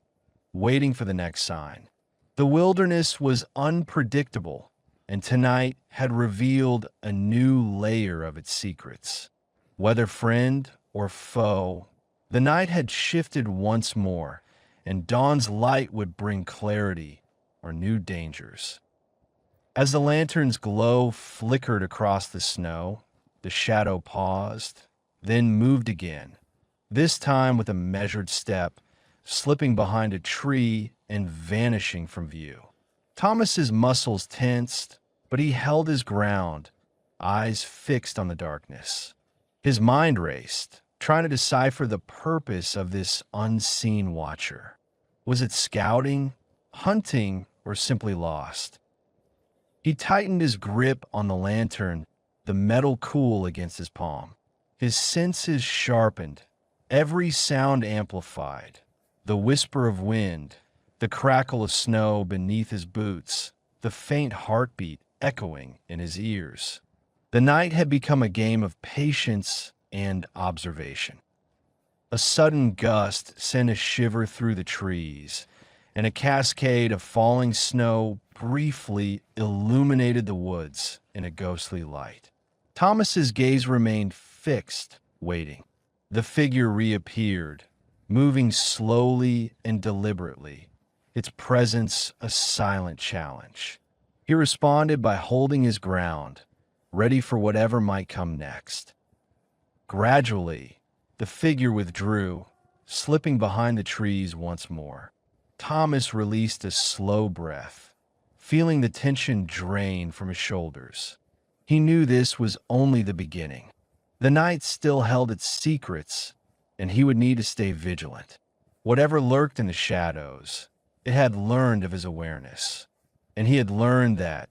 waiting for the next sign. The wilderness was unpredictable, and tonight had revealed a new layer of its secrets. Whether friend or foe, the night had shifted once more, and dawn's light would bring clarity or new dangers. As the lantern's glow flickered across the snow, the shadow paused, then moved again, this time with a measured step, slipping behind a tree and vanishing from view. Thomas's muscles tensed, but he held his ground, eyes fixed on the darkness. His mind raced, trying to decipher the purpose of this unseen watcher. Was it scouting, hunting, or simply lost? He tightened his grip on the lantern, the metal cool against his palm. His senses sharpened, every sound amplified. The whisper of wind, the crackle of snow beneath his boots, the faint heartbeat echoing in his ears. The night had become a game of patience and observation. A sudden gust sent a shiver through the trees, and a cascade of falling snow briefly illuminated the woods in a ghostly light. Thomas's gaze remained fixed, waiting. The figure reappeared, moving slowly and deliberately, its presence a silent challenge. He responded by holding his ground, ready for whatever might come next. Gradually, the figure withdrew, slipping behind the trees once more. Thomas released a slow breath, feeling the tension drain from his shoulders. He knew this was only the beginning. The night still held its secrets, and he would need to stay vigilant. Whatever lurked in the shadows, it had learned of his awareness, and he had learned that,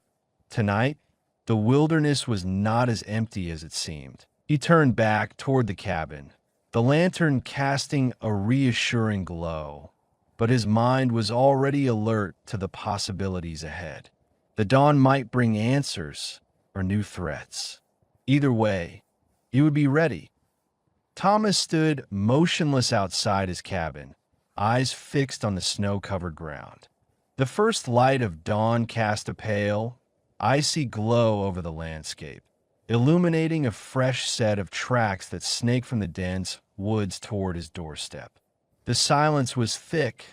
tonight, the wilderness was not as empty as it seemed. He turned back toward the cabin, the lantern casting a reassuring glow, but his mind was already alert to the possibilities ahead. The dawn might bring answers or new threats. Either way, he would be ready. Thomas stood motionless outside his cabin, eyes fixed on the snow-covered ground. The first light of dawn cast a pale, icy glow over the landscape, illuminating a fresh set of tracks that snaked from the dense woods toward his doorstep. The silence was thick,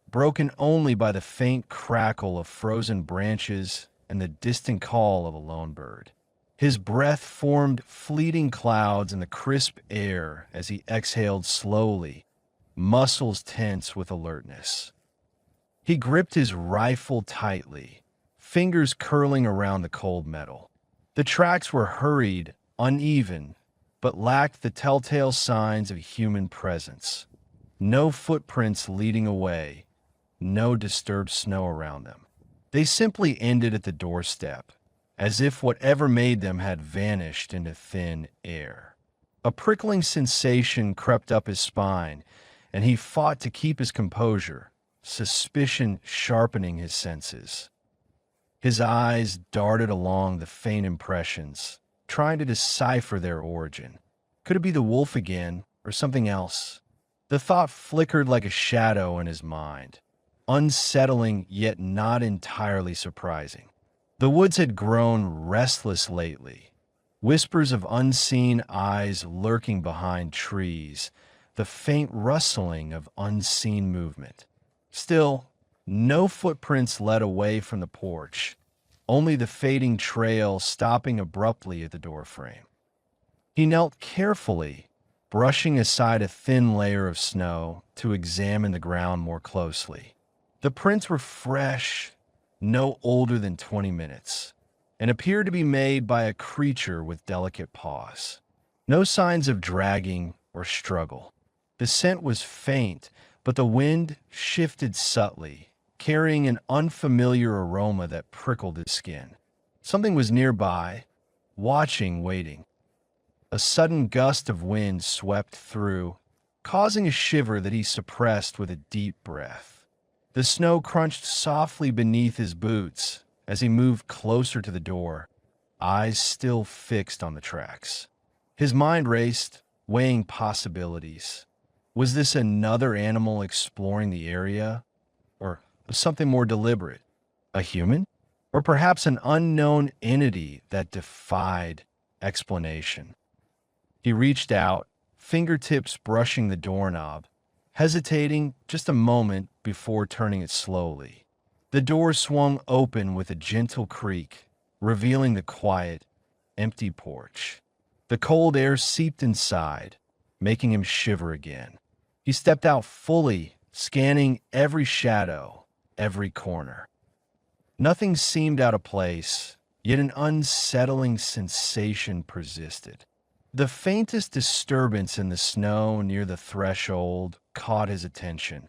broken only by the faint crackle of frozen branches and the distant call of a lone bird. His breath formed fleeting clouds in the crisp air as he exhaled slowly, muscles tense with alertness. He gripped his rifle tightly, fingers curling around the cold metal. The tracks were hurried, uneven, but lacked the telltale signs of human presence. No footprints leading away, no disturbed snow around them. They simply ended at the doorstep, as if whatever made them had vanished into thin air. A prickling sensation crept up his spine, and he fought to keep his composure, suspicion sharpening his senses. His eyes darted along the faint impressions, trying to decipher their origin. Could it be the wolf again, or something else? The thought flickered like a shadow in his mind, unsettling yet not entirely surprising. The woods had grown restless lately, whispers of unseen eyes lurking behind trees, the faint rustling of unseen movement. Still, no footprints led away from the porch, only the fading trail stopping abruptly at the doorframe. He knelt carefully, brushing aside a thin layer of snow to examine the ground more closely. The prints were fresh, no older than 20 minutes, and appeared to be made by a creature with delicate paws. No signs of dragging or struggle. The scent was faint, but the wind shifted subtly, carrying an unfamiliar aroma that prickled his skin. Something was nearby, watching, waiting. A sudden gust of wind swept through, causing a shiver that he suppressed with a deep breath. The snow crunched softly beneath his boots as he moved closer to the door, eyes still fixed on the tracks. His mind raced, weighing possibilities. Was this another animal exploring the area? Or something more deliberate? A human? Or perhaps an unknown entity that defied explanation? He reached out, fingertips brushing the doorknob, hesitating just a moment before turning it slowly. The door swung open with a gentle creak, revealing the quiet, empty porch. The cold air seeped inside, making him shiver again. He stepped out fully, scanning every shadow, every corner. Nothing seemed out of place, yet an unsettling sensation persisted. The faintest disturbance in the snow near the threshold caught his attention,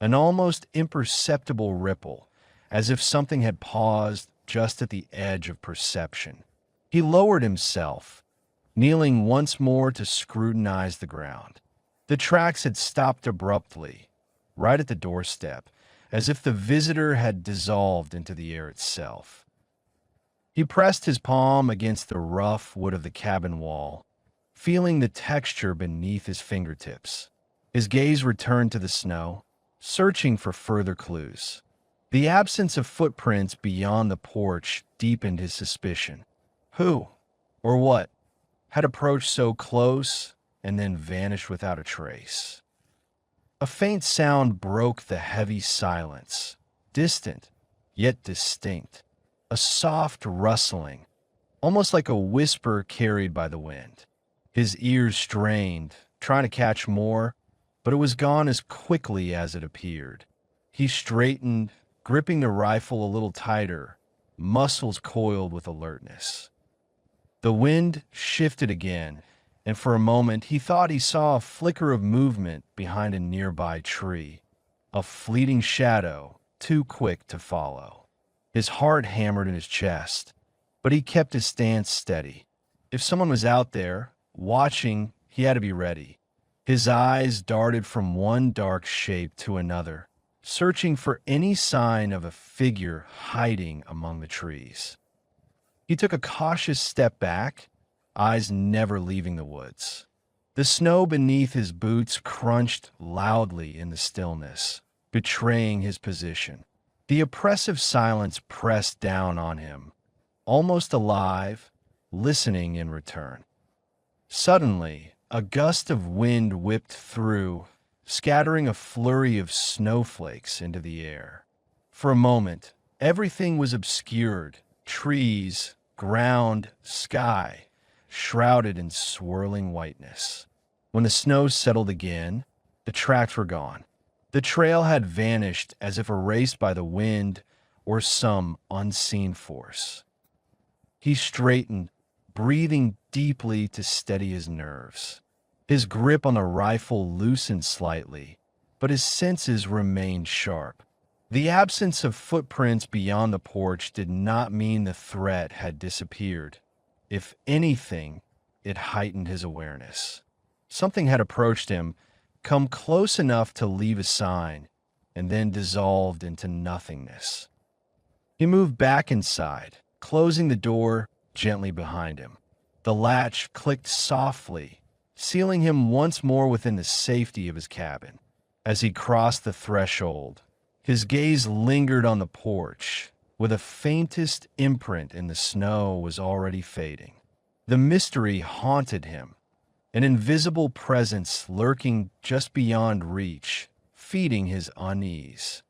an almost imperceptible ripple, as if something had paused just at the edge of perception. He lowered himself, kneeling once more to scrutinize the ground. The tracks had stopped abruptly, right at the doorstep, as if the visitor had dissolved into the air itself. He pressed his palm against the rough wood of the cabin wall, feeling the texture beneath his fingertips. His gaze returned to the snow, searching for further clues. The absence of footprints beyond the porch deepened his suspicion. Who, or what, had approached so close and then vanished without a trace? A A faint sound broke the heavy silence, distant, yet distinct. A soft rustling, almost like a whisper carried by the wind. His ears strained, trying to catch more, but it was gone as quickly as it appeared. He straightened, gripping the rifle a little tighter, muscles coiled with alertness. The wind shifted again, and for a moment he thought he saw a flicker of movement behind a nearby tree, a fleeting shadow too quick to follow. His heart hammered in his chest, but he kept his stance steady. If someone was out there, watching, he had to be ready. His eyes darted from one dark shape to another, searching for any sign of a figure hiding among the trees. He took a cautious step back, eyes never leaving the woods. The snow beneath his boots crunched loudly in the stillness, betraying his position. The oppressive silence pressed down on him, almost alive, listening in return. Suddenly, a gust of wind whipped through, scattering a flurry of snowflakes into the air. For a moment, everything was obscured, trees, ground, sky, shrouded in swirling whiteness. When the snow settled again, the tracks were gone. The trail had vanished as if erased by the wind or some unseen force. He straightened, breathing deeply to steady his nerves. His grip on the rifle loosened slightly, but his senses remained sharp. The absence of footprints beyond the porch did not mean the threat had disappeared. If anything, it heightened his awareness. Something had approached him, come close enough to leave a sign, and then dissolved into nothingness. He moved back inside, closing the door gently behind him. The latch clicked softly, sealing him once more within the safety of his cabin. As he crossed the threshold, his gaze lingered on the porch, where the faintest imprint in the snow was already fading. The mystery haunted him, an invisible presence lurking just beyond reach, feeding his unease.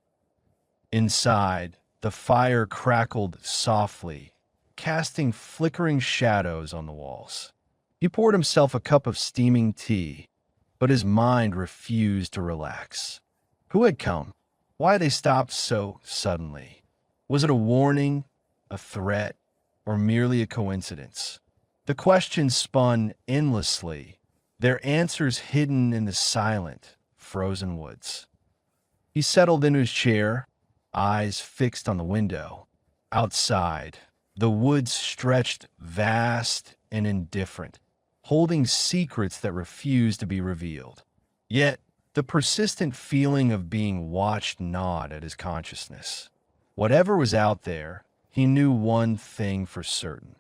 Inside, the fire crackled softly, casting flickering shadows on the walls. He poured himself a cup of steaming tea, but his mind refused to relax. Who had come? Why had they stopped so suddenly? Was it a warning, a threat, or merely a coincidence? The questions spun endlessly, their answers hidden in the silent, frozen woods. He settled into his chair, eyes fixed on the window. Outside, the woods stretched vast and indifferent, holding secrets that refused to be revealed. Yet, the persistent feeling of being watched gnawed at his consciousness. Whatever was out there, he knew one thing for certain.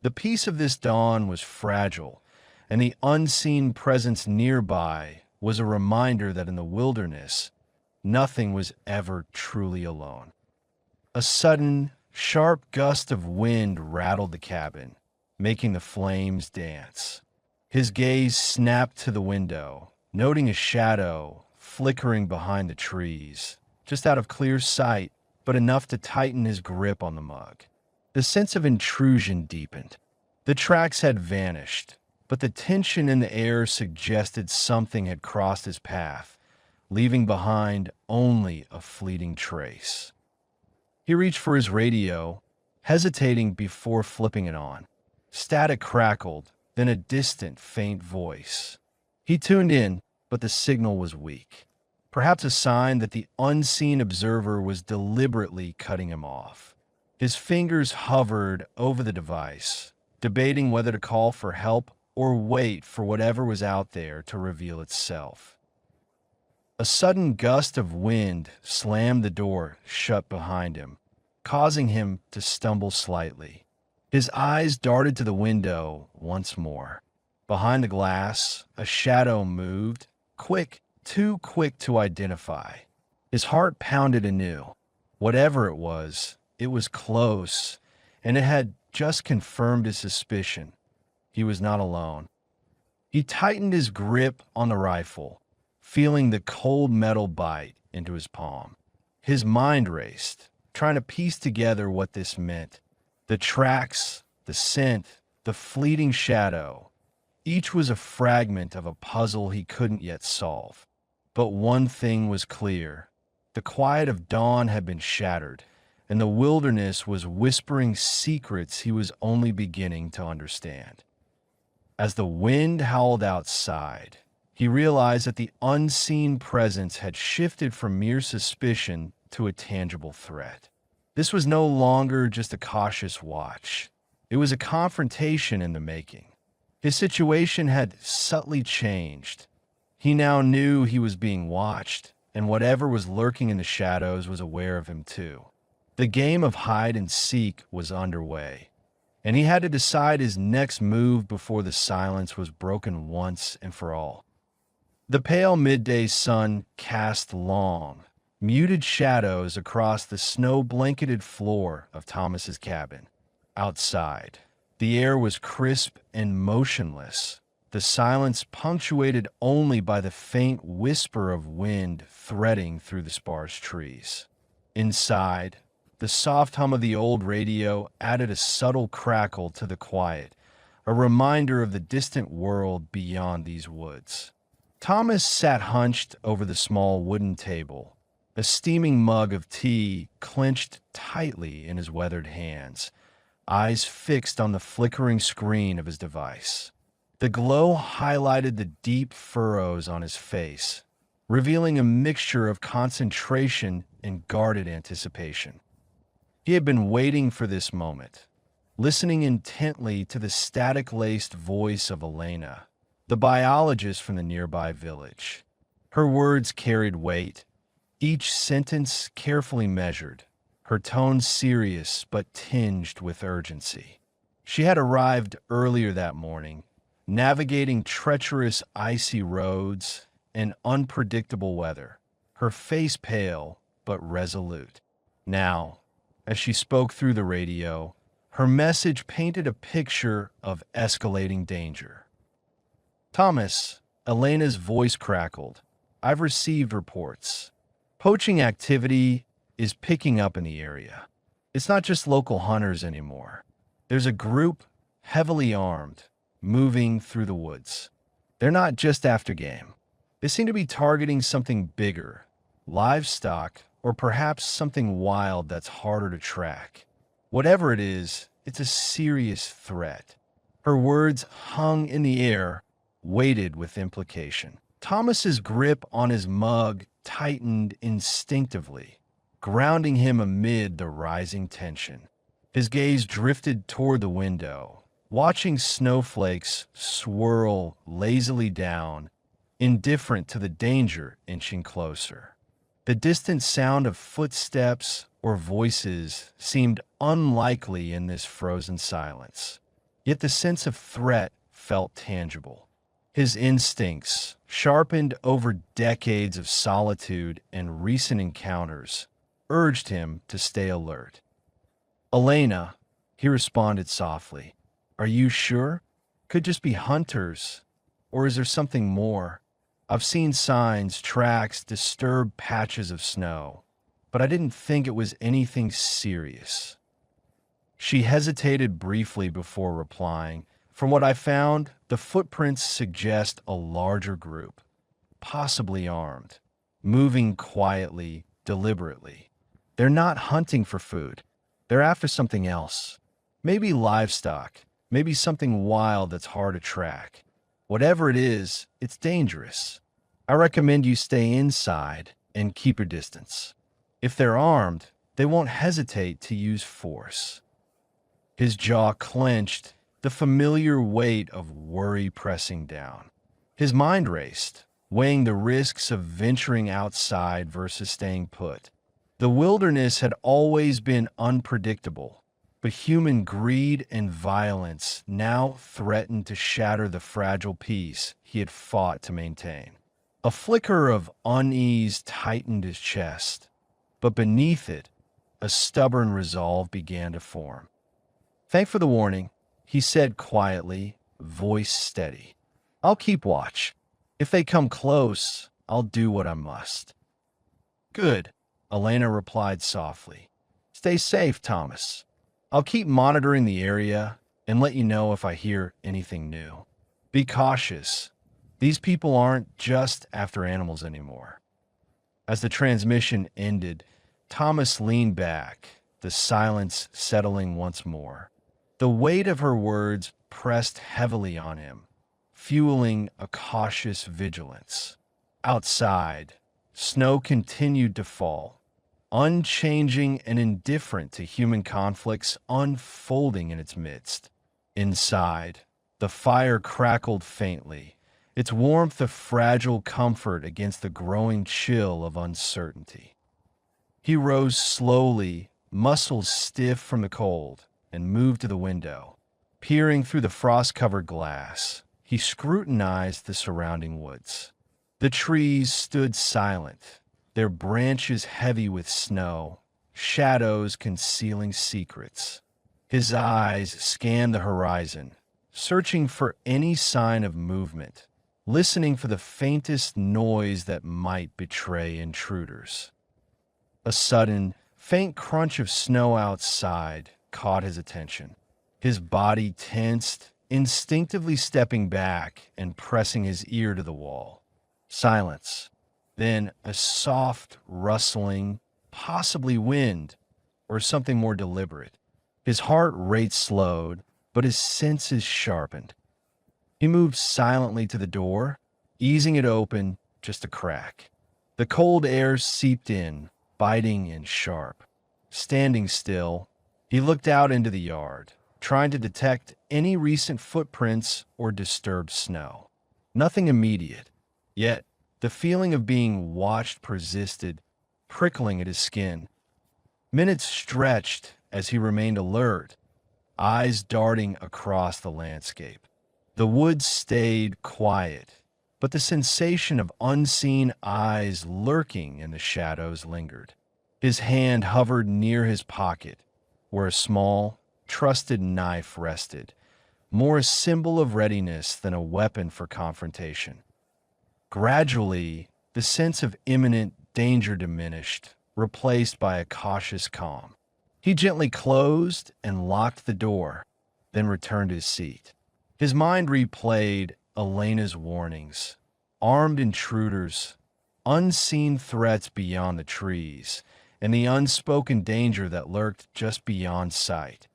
The peace of this dawn was fragile, and the unseen presence nearby was a reminder that in the wilderness, nothing was ever truly alone. A sudden, sharp gust of wind rattled the cabin, making the flames dance. His gaze snapped to the window, noting a shadow flickering behind the trees, just out of clear sight, but enough to tighten his grip on the mug. The sense of intrusion deepened. The tracks had vanished, but the tension in the air suggested something had crossed his path, leaving behind only a fleeting trace. He reached for his radio, hesitating before flipping it on. Static crackled, then a distant, faint voice. He tuned in, but the signal was weak. Perhaps a sign that the unseen observer was deliberately cutting him off. His fingers hovered over the device, debating whether to call for help or wait for whatever was out there to reveal itself. A sudden gust of wind slammed the door shut behind him, causing him to stumble slightly. His eyes darted to the window once more. Behind the glass, a shadow moved, quick, too quick to identify. His heart pounded anew. Whatever it was close, and it had just confirmed his suspicion. He was not alone. He tightened his grip on the rifle, feeling the cold metal bite into his palm. His mind raced, trying to piece together what this meant. The tracks, the scent, the fleeting shadow. Each was a fragment of a puzzle he couldn't yet solve. But one thing was clear. The quiet of dawn had been shattered, and the wilderness was whispering secrets he was only beginning to understand. As the wind howled outside, he realized that the unseen presence had shifted from mere suspicion to a tangible threat. This was no longer just a cautious watch. It was a confrontation in the making. His situation had subtly changed. He now knew he was being watched, and whatever was lurking in the shadows was aware of him too. The game of hide and seek was underway, and he had to decide his next move before the silence was broken once and for all. The pale midday sun cast long, muted shadows across the snow-blanketed floor of Thomas's cabin. Outside, the air was crisp and motionless, the silence punctuated only by the faint whisper of wind threading through the sparse trees. Inside, the soft hum of the old radio added a subtle crackle to the quiet, a reminder of the distant world beyond these woods. Thomas sat hunched over the small wooden table, a steaming mug of tea clenched tightly in his weathered hands, eyes fixed on the flickering screen of his device. The glow highlighted the deep furrows on his face, revealing a mixture of concentration and guarded anticipation. He had been waiting for this moment, listening intently to the static-laced voice of Elena, the biologist from the nearby village. Her words carried weight, each sentence carefully measured, her tone serious but tinged with urgency. She had arrived earlier that morning, navigating treacherous icy roads and unpredictable weather, her face pale but resolute. Now, as she spoke through the radio, her message painted a picture of escalating danger. "Thomas," Elena's voice crackled, "I've received reports. Poaching activity is picking up in the area. It's not just local hunters anymore. There's a group, heavily armed, moving through the woods. They're not just after game. They seem to be targeting something bigger, livestock, or perhaps something wild that's harder to track. Whatever it is, it's a serious threat." Her words hung in the air, weighted with implication. Thomas's grip on his mug tightened instinctively, grounding him amid the rising tension. His gaze drifted toward the window, watching snowflakes swirl lazily down, indifferent to the danger inching closer. The distant sound of footsteps or voices seemed unlikely in this frozen silence, yet the sense of threat felt tangible. His instincts, sharpened over decades of solitude and recent encounters, urged him to stay alert. "Elena," he responded softly, "are you sure? Could just be hunters, or is there something more? I've seen signs, tracks, disturbed patches of snow, but I didn't think it was anything serious." She hesitated briefly before replying. "From what I found, the footprints suggest a larger group, possibly armed, moving quietly, deliberately. They're not hunting for food. They're after something else. Maybe livestock, maybe something wild that's hard to track. Whatever it is, it's dangerous. I recommend you stay inside and keep your distance. If they're armed, they won't hesitate to use force." His jaw clenched, the familiar weight of worry pressing down. His mind raced, weighing the risks of venturing outside versus staying put. The wilderness had always been unpredictable, but human greed and violence now threatened to shatter the fragile peace he had fought to maintain. A flicker of unease tightened his chest, but beneath it, a stubborn resolve began to form. "Thanks for the warning," he said quietly, voice steady. "I'll keep watch. If they come close, I'll do what I must." "Good," Elena replied softly. "Stay safe, Thomas. I'll keep monitoring the area and let you know if I hear anything new. Be cautious. These people aren't just after animals anymore." As the transmission ended, Thomas leaned back, the silence settling once more. The weight of her words pressed heavily on him, fueling a cautious vigilance. Outside, snow continued to fall, unchanging and indifferent to human conflicts unfolding in its midst. Inside, the fire crackled faintly, its warmth a fragile comfort against the growing chill of uncertainty. He rose slowly, muscles stiff from the cold, and moved to the window. Peering through the frost-covered glass, he scrutinized the surrounding woods. The trees stood silent, their branches heavy with snow, shadows concealing secrets. His eyes scanned the horizon, searching for any sign of movement, listening for the faintest noise that might betray intruders. A sudden, faint crunch of snow outside caught his attention. His body tensed, instinctively stepping back and pressing his ear to the wall. Silence. Then a soft rustling, possibly wind, or something more deliberate. His heart rate slowed, but his senses sharpened. He moved silently to the door, easing it open just a crack. The cold air seeped in, biting and sharp. Standing still, he looked out into the yard, trying to detect any recent footprints or disturbed snow. Nothing immediate, yet the feeling of being watched persisted, prickling at his skin. Minutes stretched as he remained alert, eyes darting across the landscape. The woods stayed quiet, but the sensation of unseen eyes lurking in the shadows lingered. His hand hovered near his pocket, where a small, trusted knife rested, more a symbol of readiness than a weapon for confrontation. Gradually, the sense of imminent danger diminished, replaced by a cautious calm. He gently closed and locked the door, then returned to his seat. His mind replayed Elena's warnings, armed intruders, unseen threats beyond the trees, and the unspoken danger that lurked just beyond sight.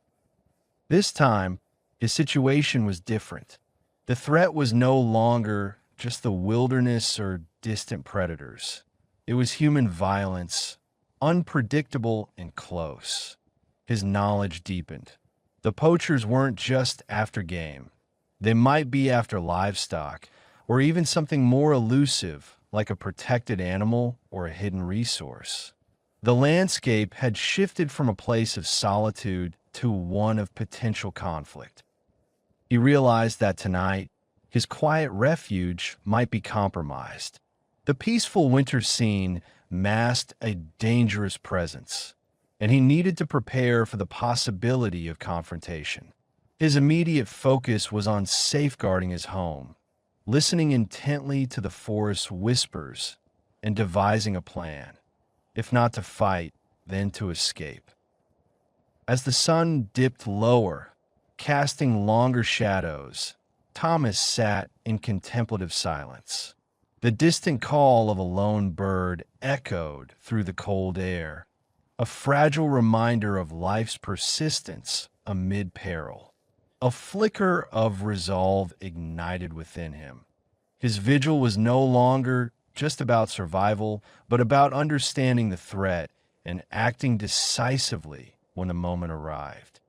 This time, his situation was different. The threat was no longer just the wilderness or distant predators. It was human violence, unpredictable and close. His knowledge deepened. The poachers weren't just after game. They might be after livestock, or even something more elusive, like a protected animal or a hidden resource. The landscape had shifted from a place of solitude to one of potential conflict. He realized that tonight, his quiet refuge might be compromised. The peaceful winter scene masked a dangerous presence, and he needed to prepare for the possibility of confrontation. His immediate focus was on safeguarding his home, listening intently to the forest's whispers, and devising a plan, if not to fight, then to escape. As the sun dipped lower, casting longer shadows, Thomas sat in contemplative silence. The distant call of a lone bird echoed through the cold air, a fragile reminder of life's persistence amid peril. A flicker of resolve ignited within him. His vigil was no longer just about survival, but about understanding the threat and acting decisively when the moment arrived.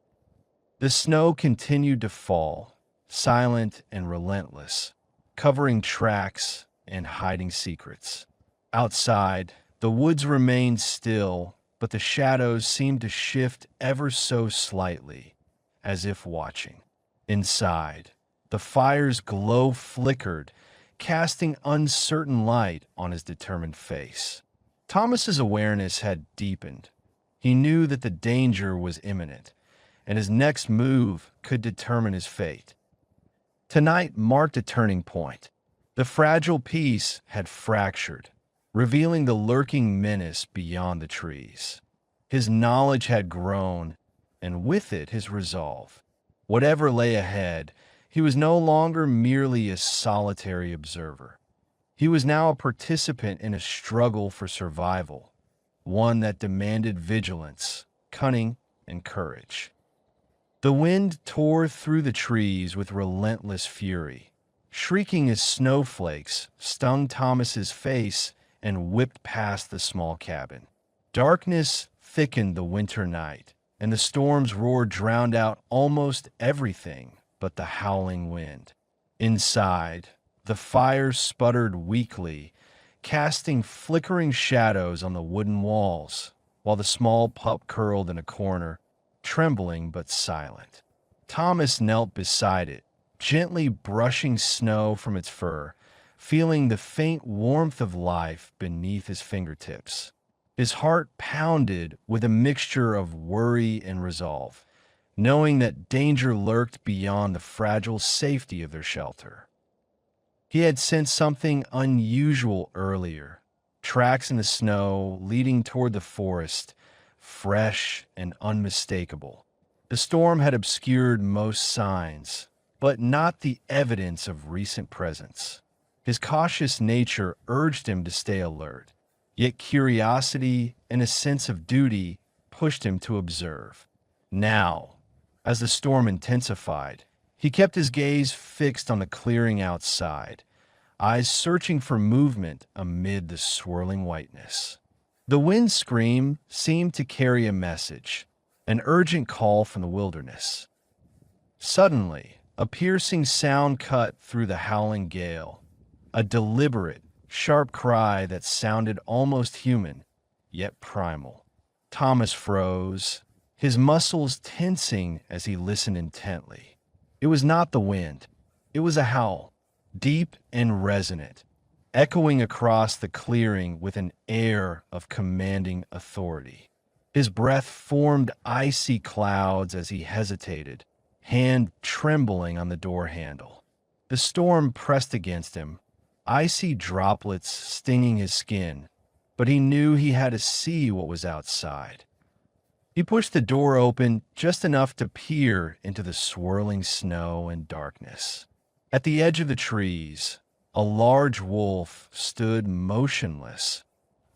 The snow continued to fall, silent and relentless, covering tracks and hiding secrets. Outside, the woods remained still, but the shadows seemed to shift ever so slightly, as if watching. Inside, the fire's glow flickered, casting uncertain light on his determined face. Thomas's awareness had deepened. He knew that the danger was imminent, and his next move could determine his fate. Tonight marked a turning point. The fragile peace had fractured, revealing the lurking menace beyond the trees. His knowledge had grown, and with it his resolve. Whatever lay ahead, he was no longer merely a solitary observer. He was now a participant in a struggle for survival, one that demanded vigilance, cunning, and courage. The wind tore through the trees with relentless fury, shrieking as snowflakes stung Thomas's face and whipped past the small cabin. Darkness thickened the winter night, and the storm's roar drowned out almost everything but the howling wind. Inside, the fire sputtered weakly, casting flickering shadows on the wooden walls, while the small pup curled in a corner, trembling but silent. Thomas knelt beside it, gently brushing snow from its fur, feeling the faint warmth of life beneath his fingertips. His heart pounded with a mixture of worry and resolve, knowing that danger lurked beyond the fragile safety of their shelter. He had sensed something unusual earlier, tracks in the snow leading toward the forest, fresh and unmistakable. The storm had obscured most signs, but not the evidence of recent presence. His cautious nature urged him to stay alert, yet curiosity and a sense of duty pushed him to observe. Now, as the storm intensified, he kept his gaze fixed on the clearing outside, eyes searching for movement amid the swirling whiteness. The wind scream seemed to carry a message, an urgent call from the wilderness. Suddenly, a piercing sound cut through the howling gale, a deliberate, sharp cry that sounded almost human, yet primal. Thomas froze, his muscles tensing as he listened intently. It was not the wind. It was a howl, deep and resonant, echoing across the clearing with an air of commanding authority. His breath formed icy clouds as he hesitated, hand trembling on the door handle. The storm pressed against him, icy droplets stinging his skin, but he knew he had to see what was outside. He pushed the door open just enough to peer into the swirling snow and darkness. At the edge of the trees, a large wolf stood motionless,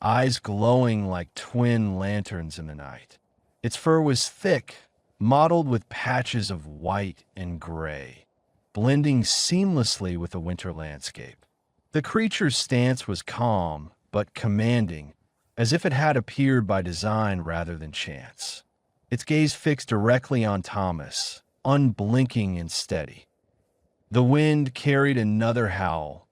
eyes glowing like twin lanterns in the night. Its fur was thick, mottled with patches of white and gray, blending seamlessly with the winter landscape. The creature's stance was calm but commanding, as if it had appeared by design rather than chance. Its gaze fixed directly on Thomas, unblinking and steady. The wind carried another howl,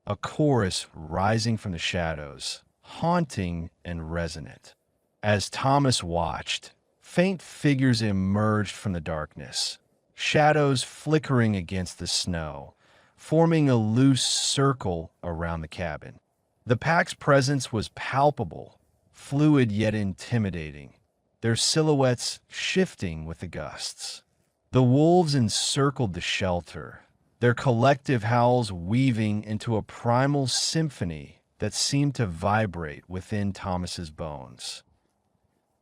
a chorus rising from the shadows, haunting and resonant. As Thomas watched, faint figures emerged from the darkness, shadows flickering against the snow, forming a loose circle around the cabin. The pack's presence was palpable, fluid yet intimidating, their silhouettes shifting with the gusts. The wolves encircled the shelter, their collective howls weaving into a primal symphony that seemed to vibrate within Thomas's bones.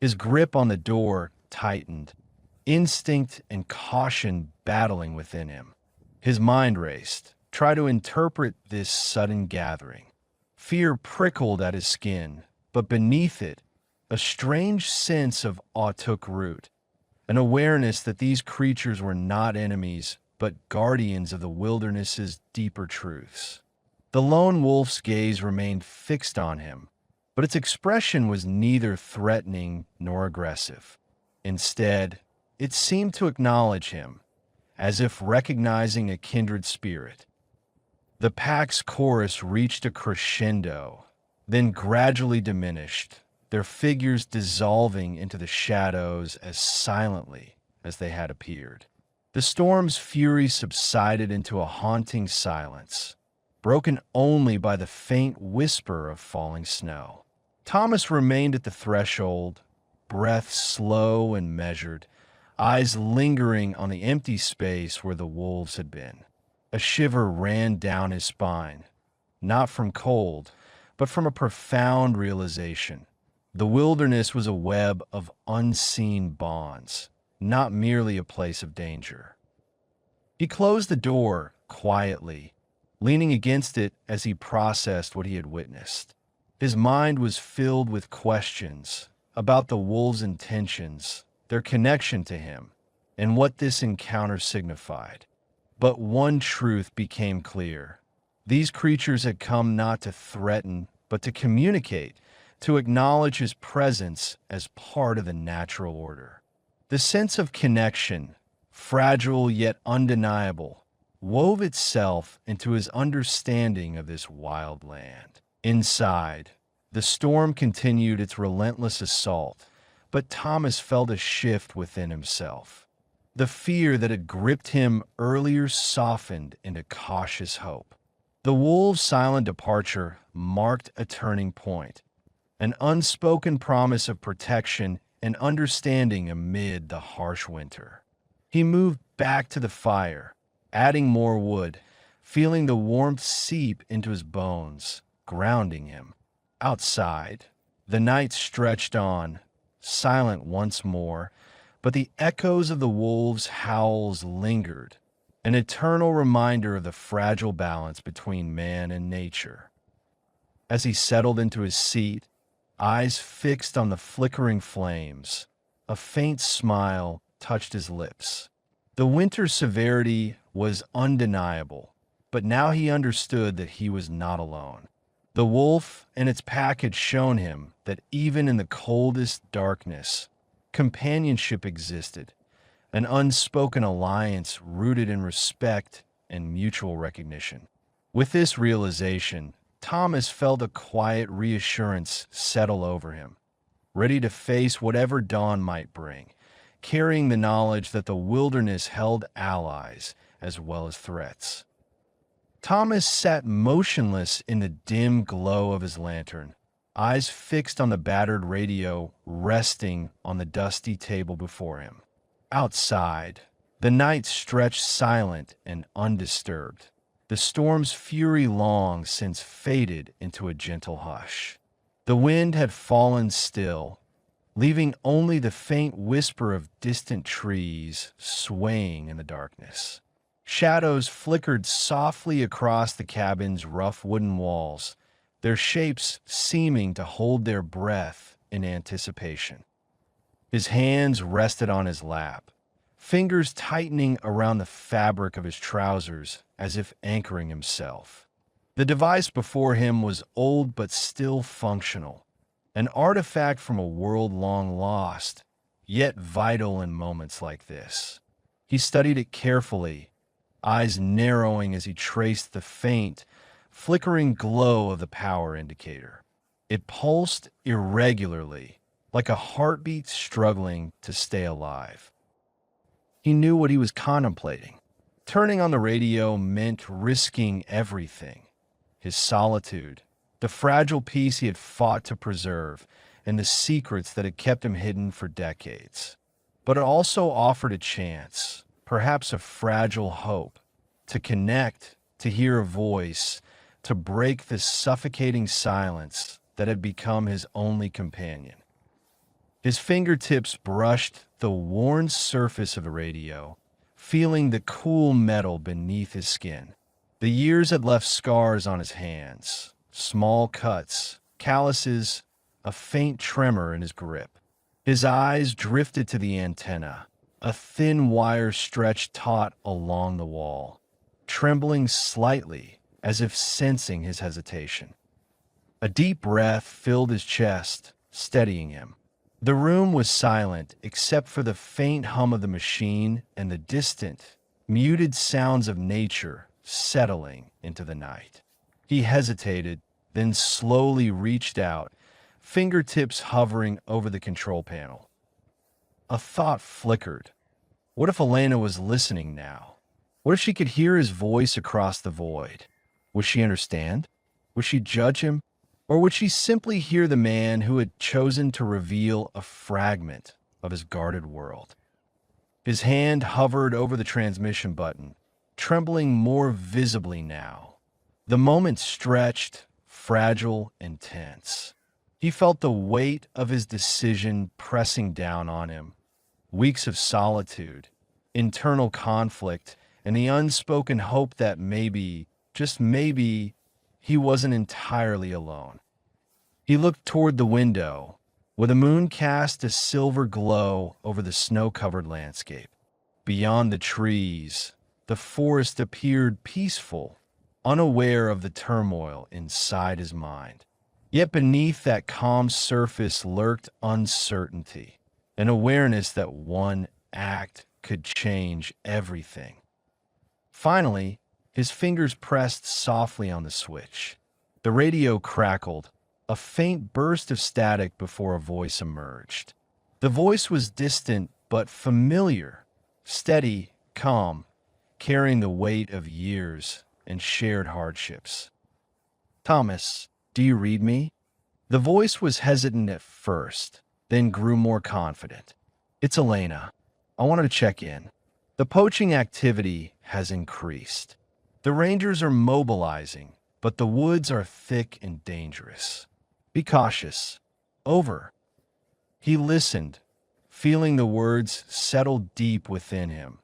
His grip on the door tightened, instinct and caution battling within him. His mind raced, trying to interpret this sudden gathering. Fear prickled at his skin, but beneath it, a strange sense of awe took root, an awareness that these creatures were not enemies, but guardians of the wilderness's deeper truths. The lone wolf's gaze remained fixed on him, but its expression was neither threatening nor aggressive. Instead, it seemed to acknowledge him, as if recognizing a kindred spirit. The pack's chorus reached a crescendo, then gradually diminished, their figures dissolving into the shadows as silently as they had appeared. The storm's fury subsided into a haunting silence, broken only by the faint whisper of falling snow. Thomas remained at the threshold, breath slow and measured, eyes lingering on the empty space where the wolves had been. A shiver ran down his spine, not from cold, but from a profound realization. The wilderness was a web of unseen bonds, not merely a place of danger. He closed the door quietly, leaning against it as he processed what he had witnessed. His mind was filled with questions about the wolves' intentions, their connection to him, and what this encounter signified. But one truth became clear. These creatures had come not to threaten, but to communicate, to acknowledge his presence as part of the natural order. The sense of connection, fragile yet undeniable, wove itself into his understanding of this wild land. Inside, the storm continued its relentless assault, but Thomas felt a shift within himself. The fear that had gripped him earlier softened into cautious hope. The wolves' silent departure marked a turning point, an unspoken promise of protection and understanding amid the harsh winter. He moved back to the fire, adding more wood, feeling the warmth seep into his bones, grounding him. Outside, the night stretched on, silent once more, but the echoes of the wolves' howls lingered, an eternal reminder of the fragile balance between man and nature. As he settled into his seat, eyes fixed on the flickering flames, a faint smile touched his lips. The winter's severity was undeniable, but now he understood that he was not alone. The wolf and its pack had shown him that even in the coldest darkness, companionship existed, an unspoken alliance rooted in respect and mutual recognition. With this realization, Thomas felt a quiet reassurance settle over him, ready to face whatever dawn might bring, carrying the knowledge that the wilderness held allies as well as threats. Thomas sat motionless in the dim glow of his lantern, eyes fixed on the battered radio resting on the dusty table before him. Outside, the night stretched silent and undisturbed, the storm's fury long since faded into a gentle hush. The wind had fallen still, leaving only the faint whisper of distant trees swaying in the darkness. Shadows flickered softly across the cabin's rough wooden walls, their shapes seeming to hold their breath in anticipation. His hands rested on his lap, fingers tightening around the fabric of his trousers as if anchoring himself. The device before him was old but still functional, an artifact from a world long lost, yet vital in moments like this. He studied it carefully, eyes narrowing as he traced the faint, flickering glow of the power indicator. It pulsed irregularly, like a heartbeat struggling to stay alive. He knew what he was contemplating. Turning on the radio meant risking everything: his solitude, the fragile peace he had fought to preserve, and the secrets that had kept him hidden for decades. But it also offered a chance, perhaps a fragile hope, to connect, to hear a voice, to break the suffocating silence that had become his only companion. His fingertips brushed the worn surface of the radio, feeling the cool metal beneath his skin. The years had left scars on his hands, small cuts, calluses, a faint tremor in his grip. His eyes drifted to the antenna, a thin wire stretched taut along the wall, trembling slightly as if sensing his hesitation. A deep breath filled his chest, steadying him. The room was silent except for the faint hum of the machine and the distant, muted sounds of nature settling into the night. He hesitated, then slowly reached out, fingertips hovering over the control panel. A thought flickered. What if Elena was listening now? What if she could hear his voice across the void? Would she understand? Would she judge him? Or would she simply hear the man who had chosen to reveal a fragment of his guarded world? His hand hovered over the transmission button, trembling more visibly now. The moment stretched, fragile, and tense. He felt the weight of his decision pressing down on him. Weeks of solitude, internal conflict, and the unspoken hope that maybe, just maybe, he wasn't entirely alone. He looked toward the window, where the moon cast a silver glow over the snow-covered landscape. Beyond the trees, the forest appeared peaceful, unaware of the turmoil inside his mind. Yet beneath that calm surface lurked uncertainty, an awareness that one act could change everything. Finally, his fingers pressed softly on the switch. The radio crackled, a faint burst of static before a voice emerged. The voice was distant but familiar, steady, calm, carrying the weight of years and shared hardships. "Thomas, do you read me?" The voice was hesitant at first, then grew more confident. "It's Elena. I wanted to check in. The poaching activity has increased. The rangers are mobilizing, but the woods are thick and dangerous. Be cautious. Over." He listened, feeling the words settle deep within him,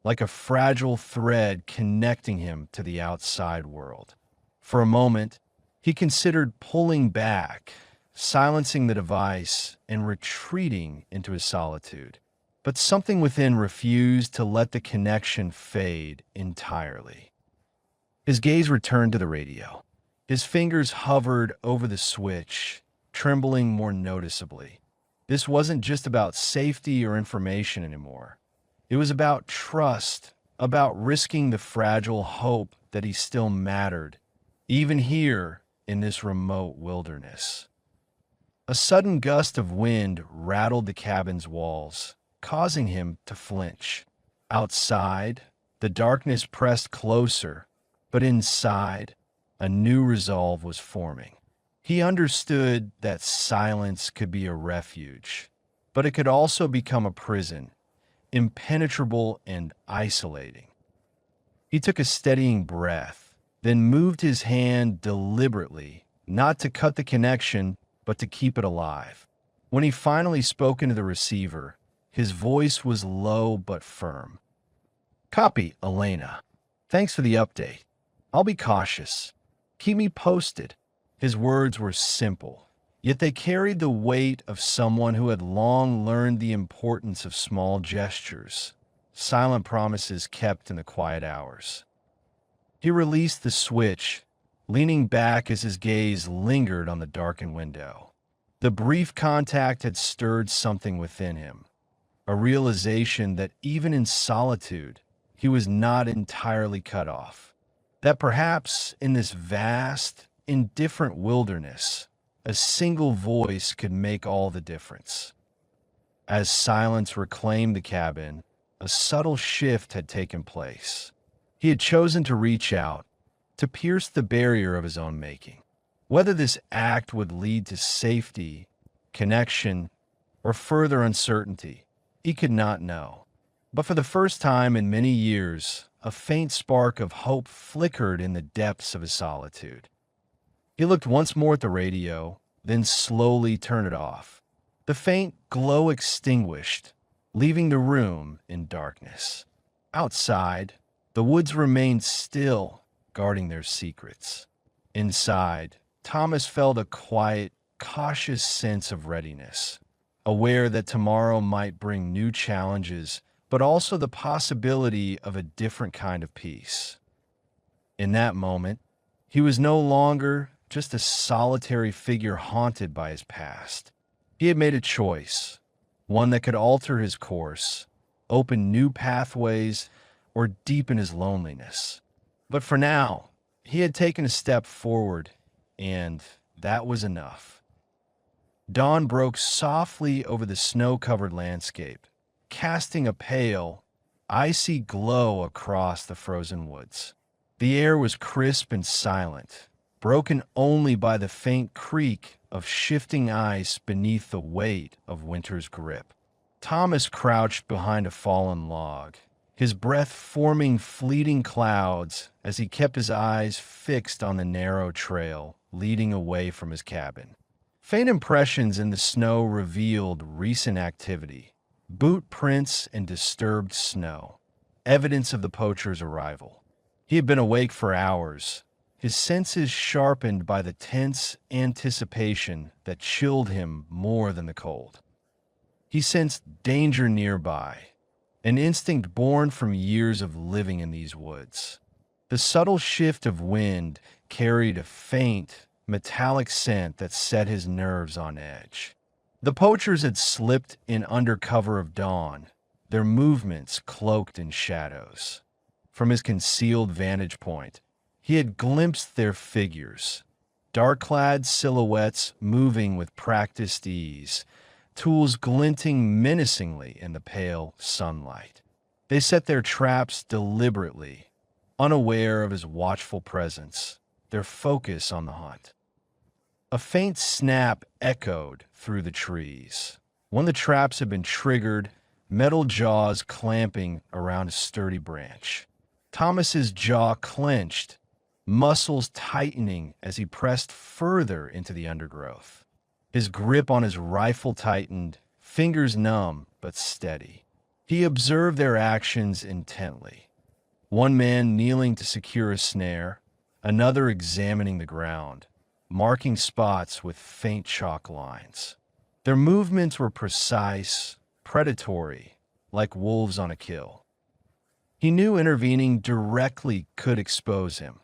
like a fragile thread connecting him to the outside world. For a moment, he considered pulling back, silencing the device, and retreating into his solitude. But something within refused to let the connection fade entirely. His gaze returned to the radio. His fingers hovered over the switch, trembling more noticeably. This wasn't just about safety or information anymore. It was about trust, about risking the fragile hope that he still mattered, even here in this remote wilderness. A sudden gust of wind rattled the cabin's walls, causing him to flinch. Outside, the darkness pressed closer, but inside, a new resolve was forming. He understood that silence could be a refuge, but it could also become a prison, impenetrable and isolating. He took a steadying breath, then moved his hand deliberately, not to cut the connection, but to keep it alive. When he finally spoke into the receiver, his voice was low but firm. "Copy, Elena. Thanks for the update. I'll be cautious. Keep me posted." His words were simple, yet they carried the weight of someone who had long learned the importance of small gestures, silent promises kept in the quiet hours. He released the switch, leaning back as his gaze lingered on the darkened window. The brief contact had stirred something within him, a realization that even in solitude, he was not entirely cut off. That perhaps in this vast, indifferent wilderness, a single voice could make all the difference. As silence reclaimed the cabin, a subtle shift had taken place. He had chosen to reach out, to pierce the barrier of his own making. Whether this act would lead to safety, connection, or further uncertainty, he could not know. But for the first time in many years, a faint spark of hope flickered in the depths of his solitude. He looked once more at the radio, then slowly turned it off. The faint glow extinguished, leaving the room in darkness. Outside, the woods remained still, guarding their secrets. Inside, Thomas felt a quiet, cautious sense of readiness, aware that tomorrow might bring new challenges, but also the possibility of a different kind of peace. In that moment, he was no longer just a solitary figure haunted by his past. He had made a choice, one that could alter his course, open new pathways, or deepen his loneliness. But for now, he had taken a step forward, and that was enough. Dawn broke softly over the snow-covered landscape, casting a pale, icy glow across the frozen woods. The air was crisp and silent, broken only by the faint creak of shifting ice beneath the weight of winter's grip. Thomas crouched behind a fallen log, his breath forming fleeting clouds as he kept his eyes fixed on the narrow trail leading away from his cabin. Faint impressions in the snow revealed recent activity, boot prints and disturbed snow, evidence of the poacher's arrival. He had been awake for hours, his senses sharpened by the tense anticipation that chilled him more than the cold. He sensed danger nearby, an instinct born from years of living in these woods. The subtle shift of wind carried a faint, metallic scent that set his nerves on edge. The poachers had slipped in under cover of dawn, their movements cloaked in shadows. From his concealed vantage point, he had glimpsed their figures, dark-clad silhouettes moving with practiced ease, tools glinting menacingly in the pale sunlight. They set their traps deliberately, unaware of his watchful presence, their focus on the hunt. A faint snap echoed through the trees. One of the traps had been triggered, metal jaws clamping around a sturdy branch. Thomas's jaw clenched, muscles tightening as he pressed further into the undergrowth. His grip on his rifle tightened, fingers numb but steady. He observed their actions intently. One man kneeling to secure a snare, another examining the ground, marking spots with faint chalk lines. Their movements were precise, predatory, like wolves on a kill. He knew intervening directly could expose him,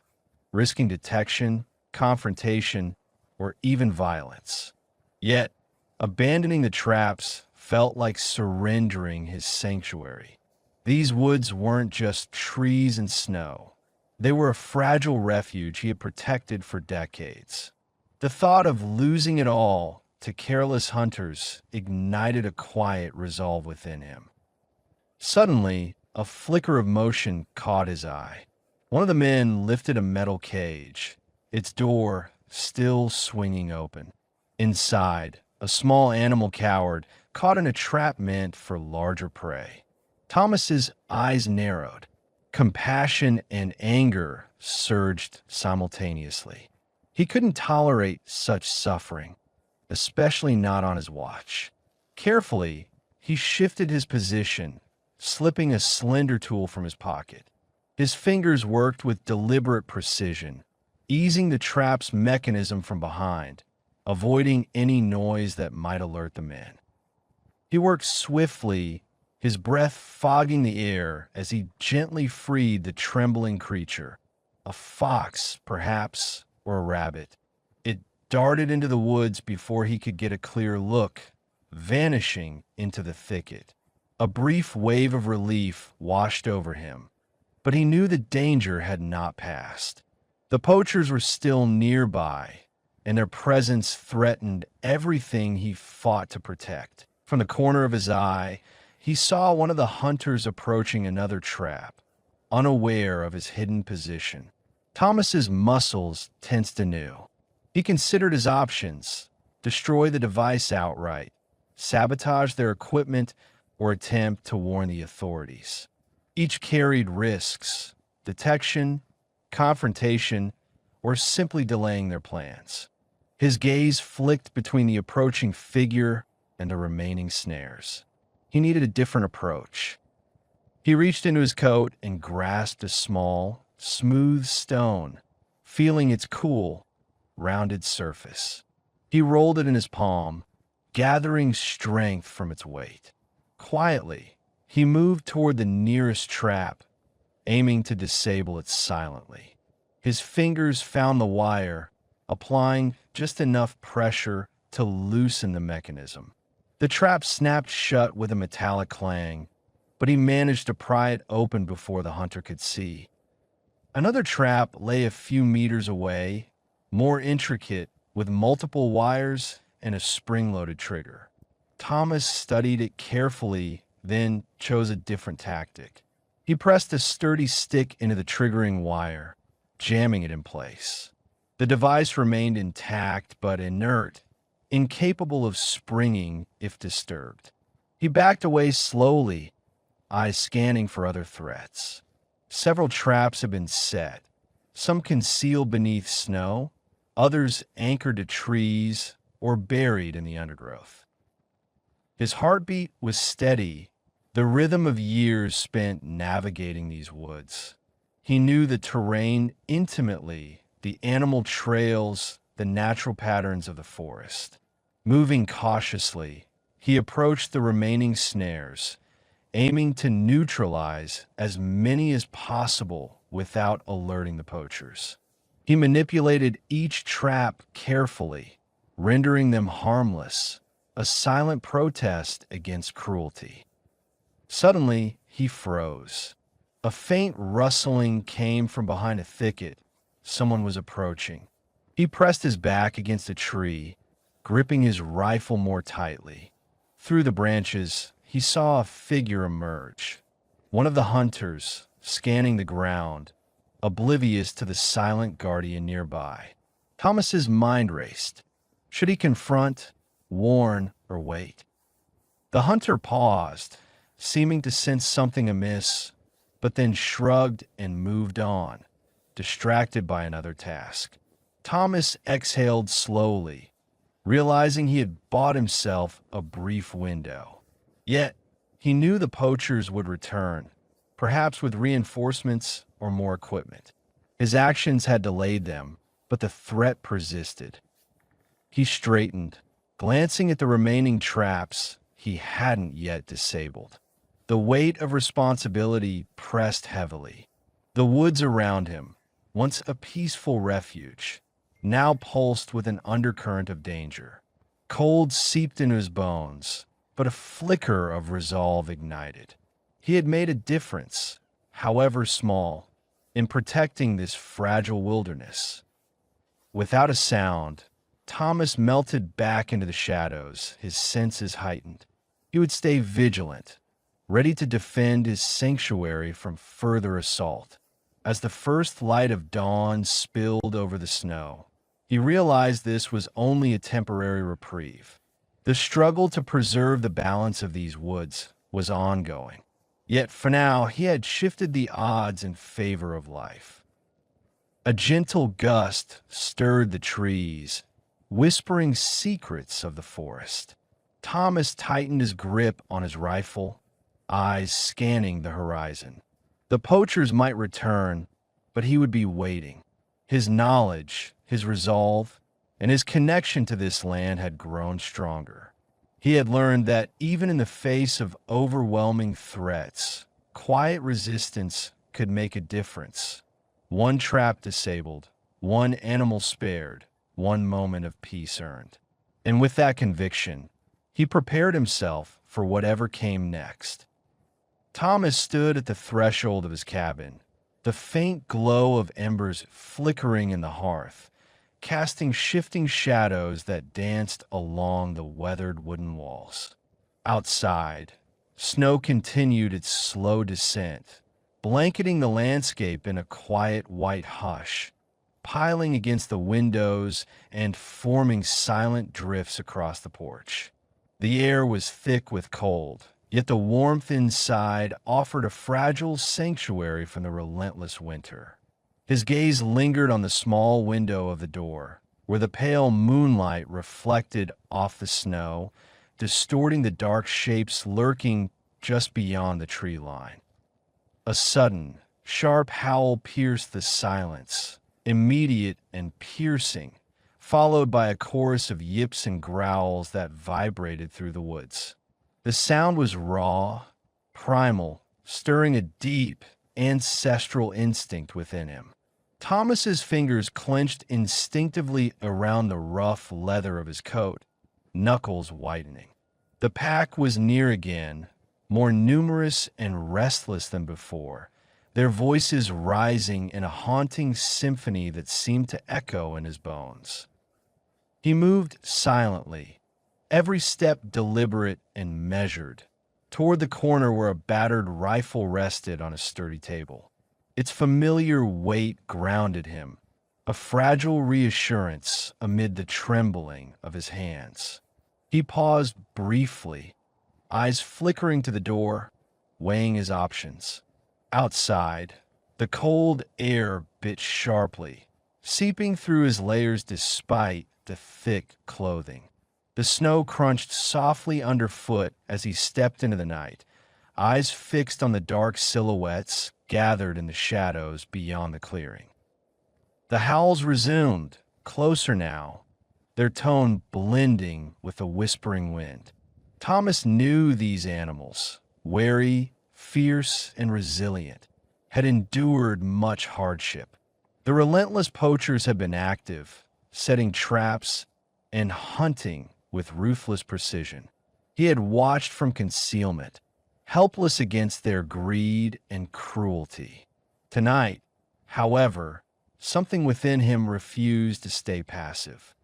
risking detection, confrontation, or even violence. Yet, abandoning the traps felt like surrendering his sanctuary. These woods weren't just trees and snow. They were a fragile refuge he had protected for decades. The thought of losing it all to careless hunters ignited a quiet resolve within him. Suddenly, a flicker of motion caught his eye. One of the men lifted a metal cage, its door still swinging open. Inside, a small animal cowered, caught in a trap meant for larger prey. Thomas's eyes narrowed. Compassion and anger surged simultaneously. He couldn't tolerate such suffering, especially not on his watch. Carefully, he shifted his position, slipping a slender tool from his pocket. His fingers worked with deliberate precision, easing the trap's mechanism from behind, avoiding any noise that might alert the men. He worked swiftly, his breath fogging the air as he gently freed the trembling creature. A fox, perhaps, or a rabbit. It darted into the woods before he could get a clear look, vanishing into the thicket. A brief wave of relief washed over him, but he knew the danger had not passed. The poachers were still nearby, and their presence threatened everything he fought to protect. From the corner of his eye, he saw one of the hunters approaching another trap, unaware of his hidden position. Thomas's muscles tensed anew. He considered his options: destroy the device outright, sabotage their equipment, or attempt to warn the authorities. Each carried risks: detection, confrontation, or simply delaying their plans. His gaze flicked between the approaching figure and the remaining snares. He needed a different approach. He reached into his coat and grasped a small, smooth stone, feeling its cool, rounded surface. He rolled it in his palm, gathering strength from its weight. Quietly, he moved toward the nearest trap, aiming to disable it silently. His fingers found the wire, applying just enough pressure to loosen the mechanism. The trap snapped shut with a metallic clang, but he managed to pry it open before the hunter could see. Another trap lay a few meters away, more intricate, with multiple wires and a spring-loaded trigger. Thomas studied it carefully, then chose a different tactic. He pressed a sturdy stick into the triggering wire, jamming it in place. The device remained intact but inert, incapable of springing if disturbed. He backed away slowly, eyes scanning for other threats. Several traps had been set, some concealed beneath snow, others anchored to trees or buried in the undergrowth. His heartbeat was steady, the rhythm of years spent navigating these woods. He knew the terrain intimately, the animal trails, the natural patterns of the forest. Moving cautiously, he approached the remaining snares, aiming to neutralize as many as possible without alerting the poachers. He manipulated each trap carefully, rendering them harmless, a silent protest against cruelty. Suddenly, he froze. A faint rustling came from behind a thicket. Someone was approaching. He pressed his back against a tree, gripping his rifle more tightly. Through the branches, he saw a figure emerge. One of the hunters, scanning the ground, oblivious to the silent guardian nearby. Thomas's mind raced. Should he confront, warn, or wait? The hunter paused, seeming to sense something amiss, but then shrugged and moved on, distracted by another task. Thomas exhaled slowly, realizing he had bought himself a brief window. Yet, he knew the poachers would return, perhaps with reinforcements or more equipment. His actions had delayed them, but the threat persisted. He straightened, glancing at the remaining traps he hadn't yet disabled. The weight of responsibility pressed heavily. The woods around him, once a peaceful refuge, now pulsed with an undercurrent of danger. Cold seeped into his bones, but a flicker of resolve ignited. He had made a difference, however small, in protecting this fragile wilderness. Without a sound, Thomas melted back into the shadows, his senses heightened. He would stay vigilant, ready to defend his sanctuary from further assault. As the first light of dawn spilled over the snow, he realized this was only a temporary reprieve. The struggle to preserve the balance of these woods was ongoing. Yet for now, he had shifted the odds in favor of life. A gentle gust stirred the trees, whispering secrets of the forest. Thomas tightened his grip on his rifle, eyes scanning the horizon. The poachers might return, but he would be waiting. His knowledge, his resolve, and his connection to this land had grown stronger. He had learned that even in the face of overwhelming threats, quiet resistance could make a difference. One trap disabled, one animal spared, one moment of peace earned. And with that conviction, he prepared himself for whatever came next. Thomas stood at the threshold of his cabin, the faint glow of embers flickering in the hearth, casting shifting shadows that danced along the weathered wooden walls. Outside, snow continued its slow descent, blanketing the landscape in a quiet white hush, piling against the windows and forming silent drifts across the porch. The air was thick with cold, yet the warmth inside offered a fragile sanctuary from the relentless winter. His gaze lingered on the small window of the door, where the pale moonlight reflected off the snow, distorting the dark shapes lurking just beyond the tree line. A sudden, sharp howl pierced the silence, immediate and piercing, followed by a chorus of yips and growls that vibrated through the woods. The sound was raw, primal, stirring a deep, ancestral instinct within him. Thomas's fingers clenched instinctively around the rough leather of his coat, knuckles whitening. The pack was near again, more numerous and restless than before, their voices rising in a haunting symphony that seemed to echo in his bones. He moved silently, every step deliberate and measured, toward the corner where a battered rifle rested on a sturdy table. Its familiar weight grounded him, a fragile reassurance amid the trembling of his hands. He paused briefly, eyes flickering to the door, weighing his options. Outside, the cold air bit sharply, seeping through his layers despite the thick clothing. The snow crunched softly underfoot as he stepped into the night, eyes fixed on the dark silhouettes gathered in the shadows beyond the clearing. The howls resumed, closer now, their tone blending with the whispering wind. Thomas knew these animals, wary, fierce, and resilient, had endured much hardship. The relentless poachers had been active, setting traps and hunting with ruthless precision. He had watched from concealment, helpless against their greed and cruelty. Tonight, however, something within him refused to stay passive.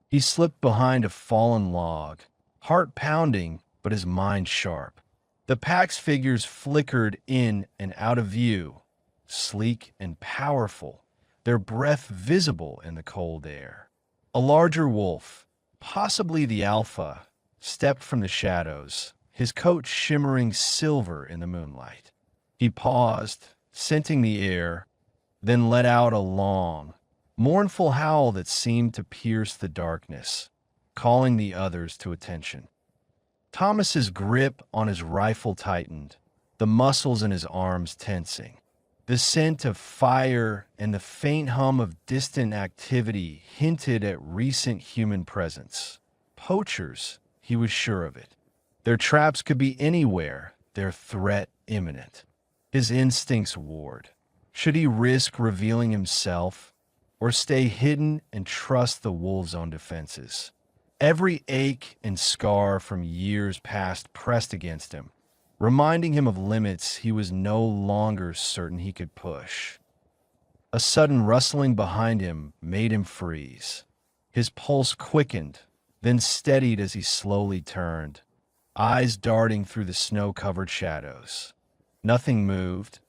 He slipped behind a fallen log, heart pounding but his mind sharp. The pack's figures flickered in and out of view, sleek and powerful, their breath visible in the cold air. A larger wolf, possibly the alpha, stepped from the shadows, his coat shimmering silver in the moonlight. He paused, scenting the air, then let out a long, mournful howl that seemed to pierce the darkness, calling the others to attention. Thomas's grip on his rifle tightened, the muscles in his arms tensing. The scent of fire and the faint hum of distant activity hinted at recent human presence. Poachers, he was sure of it. Their traps could be anywhere, their threat imminent. His instincts warred. Should he risk revealing himself, or stay hidden and trust the wolves' own defenses? Every ache and scar from years past pressed against him, reminding him of limits he was no longer certain he could push. A sudden rustling behind him made him freeze. His pulse quickened, then steadied as he slowly turned, eyes darting through the snow-covered shadows. Nothing moved,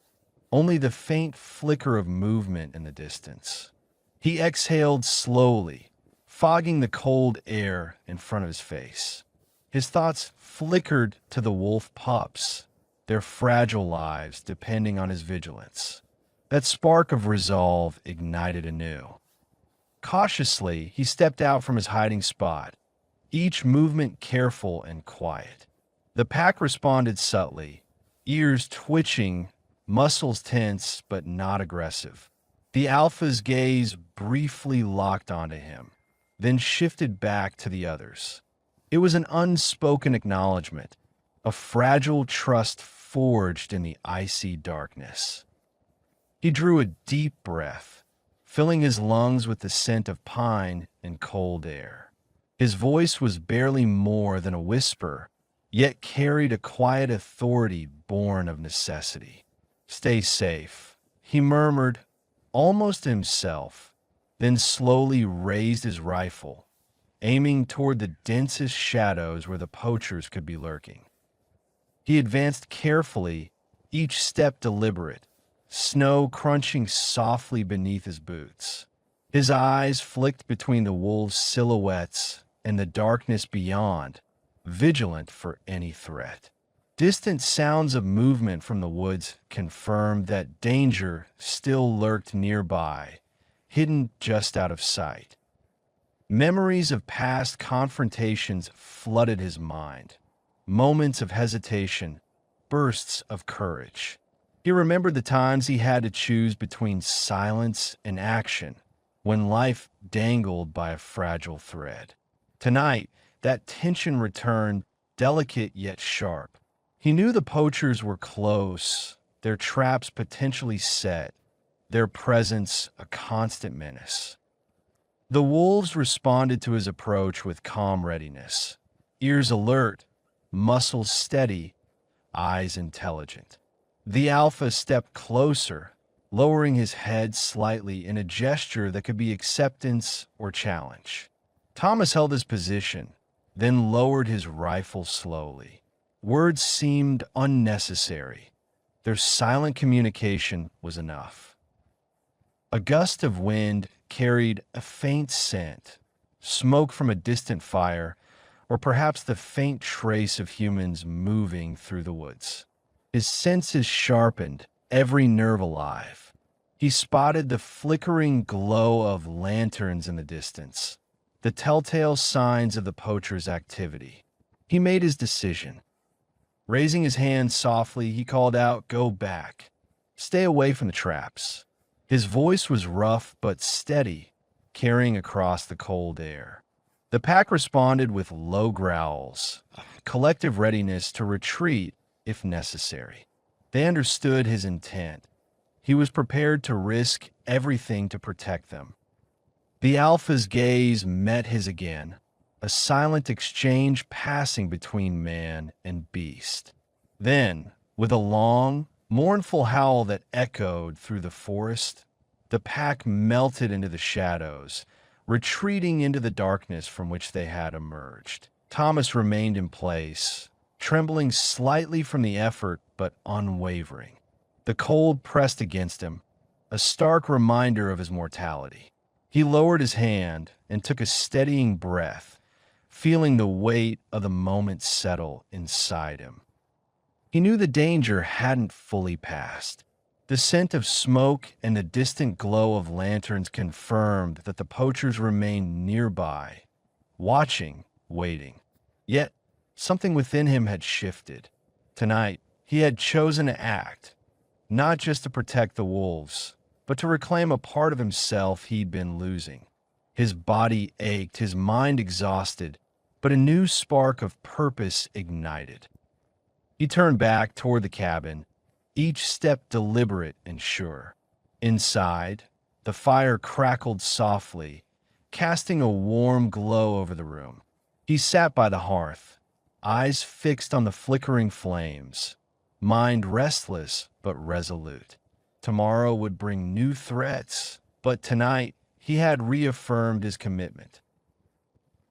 only the faint flicker of movement in the distance. He exhaled slowly, fogging the cold air in front of his face. His thoughts flickered to the wolf pups, their fragile lives depending on his vigilance. That spark of resolve ignited anew. Cautiously, he stepped out from his hiding spot, each movement careful and quiet. The pack responded subtly, ears twitching, muscles tense but not aggressive. The alpha's gaze briefly locked onto him, then shifted back to the others. It was an unspoken acknowledgement, a fragile trust forged in the icy darkness. He drew a deep breath, filling his lungs with the scent of pine and cold air. His voice was barely more than a whisper, yet carried a quiet authority born of necessity. "Stay safe," he murmured, almost to himself, then slowly raised his rifle, aiming toward the densest shadows where the poachers could be lurking. He advanced carefully, each step deliberate, snow crunching softly beneath his boots. His eyes flicked between the wolves' silhouettes and the darkness beyond, vigilant for any threat. Distant sounds of movement from the woods confirmed that danger still lurked nearby, hidden just out of sight. Memories of past confrontations flooded his mind, moments of hesitation, bursts of courage. He remembered the times he had to choose between silence and action, when life dangled by a fragile thread. Tonight, that tension returned, delicate yet sharp. He knew the poachers were close, their traps potentially set, their presence a constant menace. The wolves responded to his approach with calm readiness, ears alert, muscles steady, eyes intelligent. The alpha stepped closer, lowering his head slightly in a gesture that could be acceptance or challenge. Thomas held his position, then lowered his rifle slowly. Words seemed unnecessary. Their silent communication was enough. A gust of wind carried a faint scent, smoke from a distant fire, or perhaps the faint trace of humans moving through the woods. His senses sharpened, every nerve alive. He spotted the flickering glow of lanterns in the distance, the telltale signs of the poacher's activity. He made his decision. Raising his hand softly, he called out, "Go back. Stay away from the traps." His voice was rough but steady, carrying across the cold air. The pack responded with low growls, collective readiness to retreat if necessary. They understood his intent. He was prepared to risk everything to protect them. The alpha's gaze met his again, a silent exchange passing between man and beast. Then, with a long, mournful howl that echoed through the forest, the pack melted into the shadows, retreating into the darkness from which they had emerged. Thomas remained in place, trembling slightly from the effort but unwavering. The cold pressed against him, a stark reminder of his mortality. He lowered his hand and took a steadying breath, feeling the weight of the moment settle inside him. He knew the danger hadn't fully passed. The scent of smoke and the distant glow of lanterns confirmed that the poachers remained nearby, watching, waiting. Yet, something within him had shifted. Tonight, he had chosen to act, not just to protect the wolves, but to reclaim a part of himself he'd been losing. His body ached, his mind exhausted, but a new spark of purpose ignited. He turned back toward the cabin, each step deliberate and sure. Inside, the fire crackled softly, casting a warm glow over the room. He sat by the hearth, eyes fixed on the flickering flames, mind restless but resolute. Tomorrow would bring new threats, but tonight he had reaffirmed his commitment.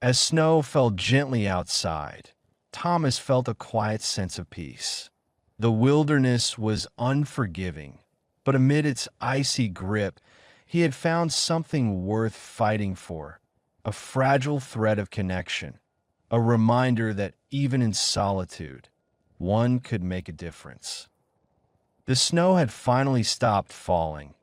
As snow fell gently outside, Thomas felt a quiet sense of peace. The wilderness was unforgiving, but amid its icy grip, he had found something worth fighting for, a fragile thread of connection, a reminder that even in solitude, one could make a difference. The snow had finally stopped falling,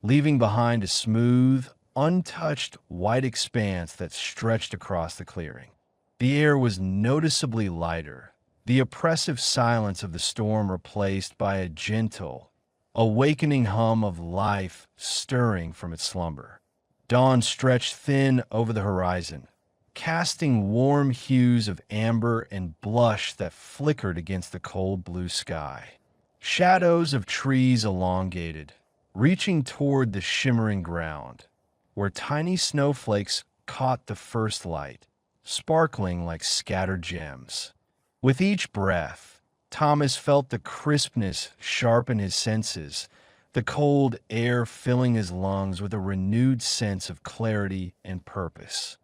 leaving behind a smooth, untouched white expanse that stretched across the clearing. The air was noticeably lighter, the oppressive silence of the storm replaced by a gentle, awakening hum of life stirring from its slumber. Dawn stretched thin over the horizon, casting warm hues of amber and blush that flickered against the cold blue sky. Shadows of trees elongated, reaching toward the shimmering ground, where tiny snowflakes caught the first light, sparkling like scattered gems. With each breath, Thomas felt the crispness sharpen his senses, the cold air filling his lungs with a renewed sense of clarity and purpose.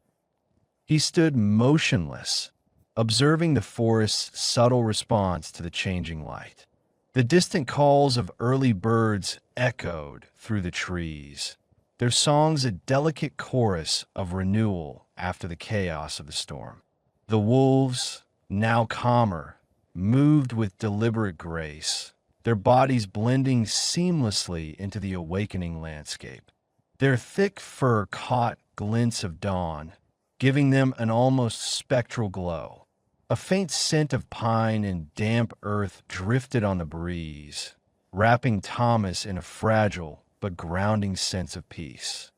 He stood motionless, observing the forest's subtle response to the changing light. The distant calls of early birds echoed through the trees, their songs a delicate chorus of renewal after the chaos of the storm. The wolves, now calmer, moved with deliberate grace, their bodies blending seamlessly into the awakening landscape. Their thick fur caught glints of dawn, giving them an almost spectral glow. A faint scent of pine and damp earth drifted on the breeze, wrapping Thomas in a fragile but grounding sense of peace.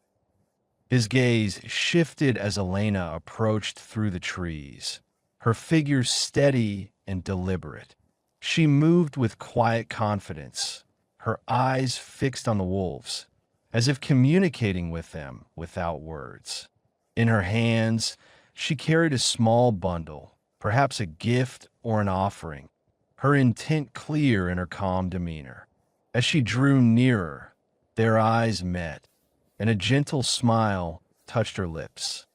His gaze shifted as Elena approached through the trees, her figure steady and deliberate. She moved with quiet confidence, her eyes fixed on the wolves, as if communicating with them without words. In her hands, she carried a small bundle, perhaps a gift or an offering, her intent clear in her calm demeanor. As she drew nearer, their eyes met, and a gentle smile touched her lips.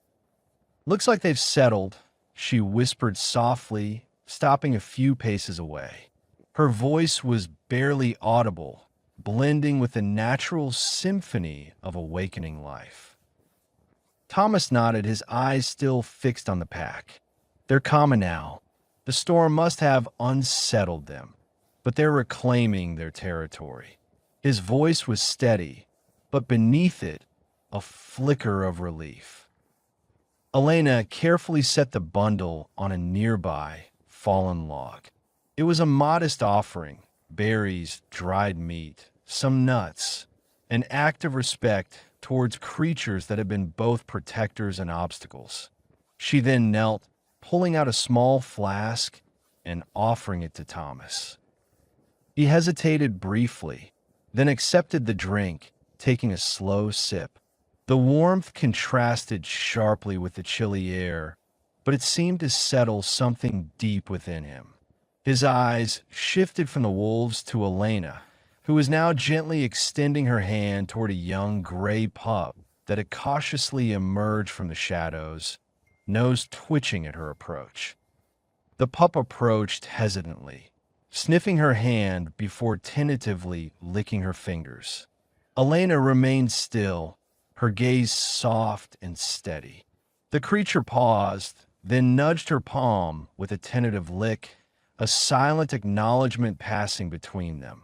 "Looks like they've settled," she whispered softly, stopping a few paces away. Her voice was barely audible, blending with the natural symphony of awakening life. Thomas nodded, his eyes still fixed on the pack. "They're calmer now. The storm must have unsettled them." but they're reclaiming their territory. His voice was steady, but beneath it, a flicker of relief. Elena carefully set the bundle on a nearby fallen log. It was a modest offering: berries, dried meat, some nuts, an act of respect towards creatures that had been both protectors and obstacles. She then knelt, pulling out a small flask and offering it to Thomas. He hesitated briefly, then accepted the drink, taking a slow sip. The warmth contrasted sharply with the chilly air, but it seemed to settle something deep within him. His eyes shifted from the wolves to Elena, who was now gently extending her hand toward a young gray pup that had cautiously emerged from the shadows, nose twitching at her approach. The pup approached hesitantly, sniffing her hand before tentatively licking her fingers. Elena remained still, her gaze soft and steady. The creature paused, then nudged her palm with a tentative lick, a silent acknowledgement passing between them,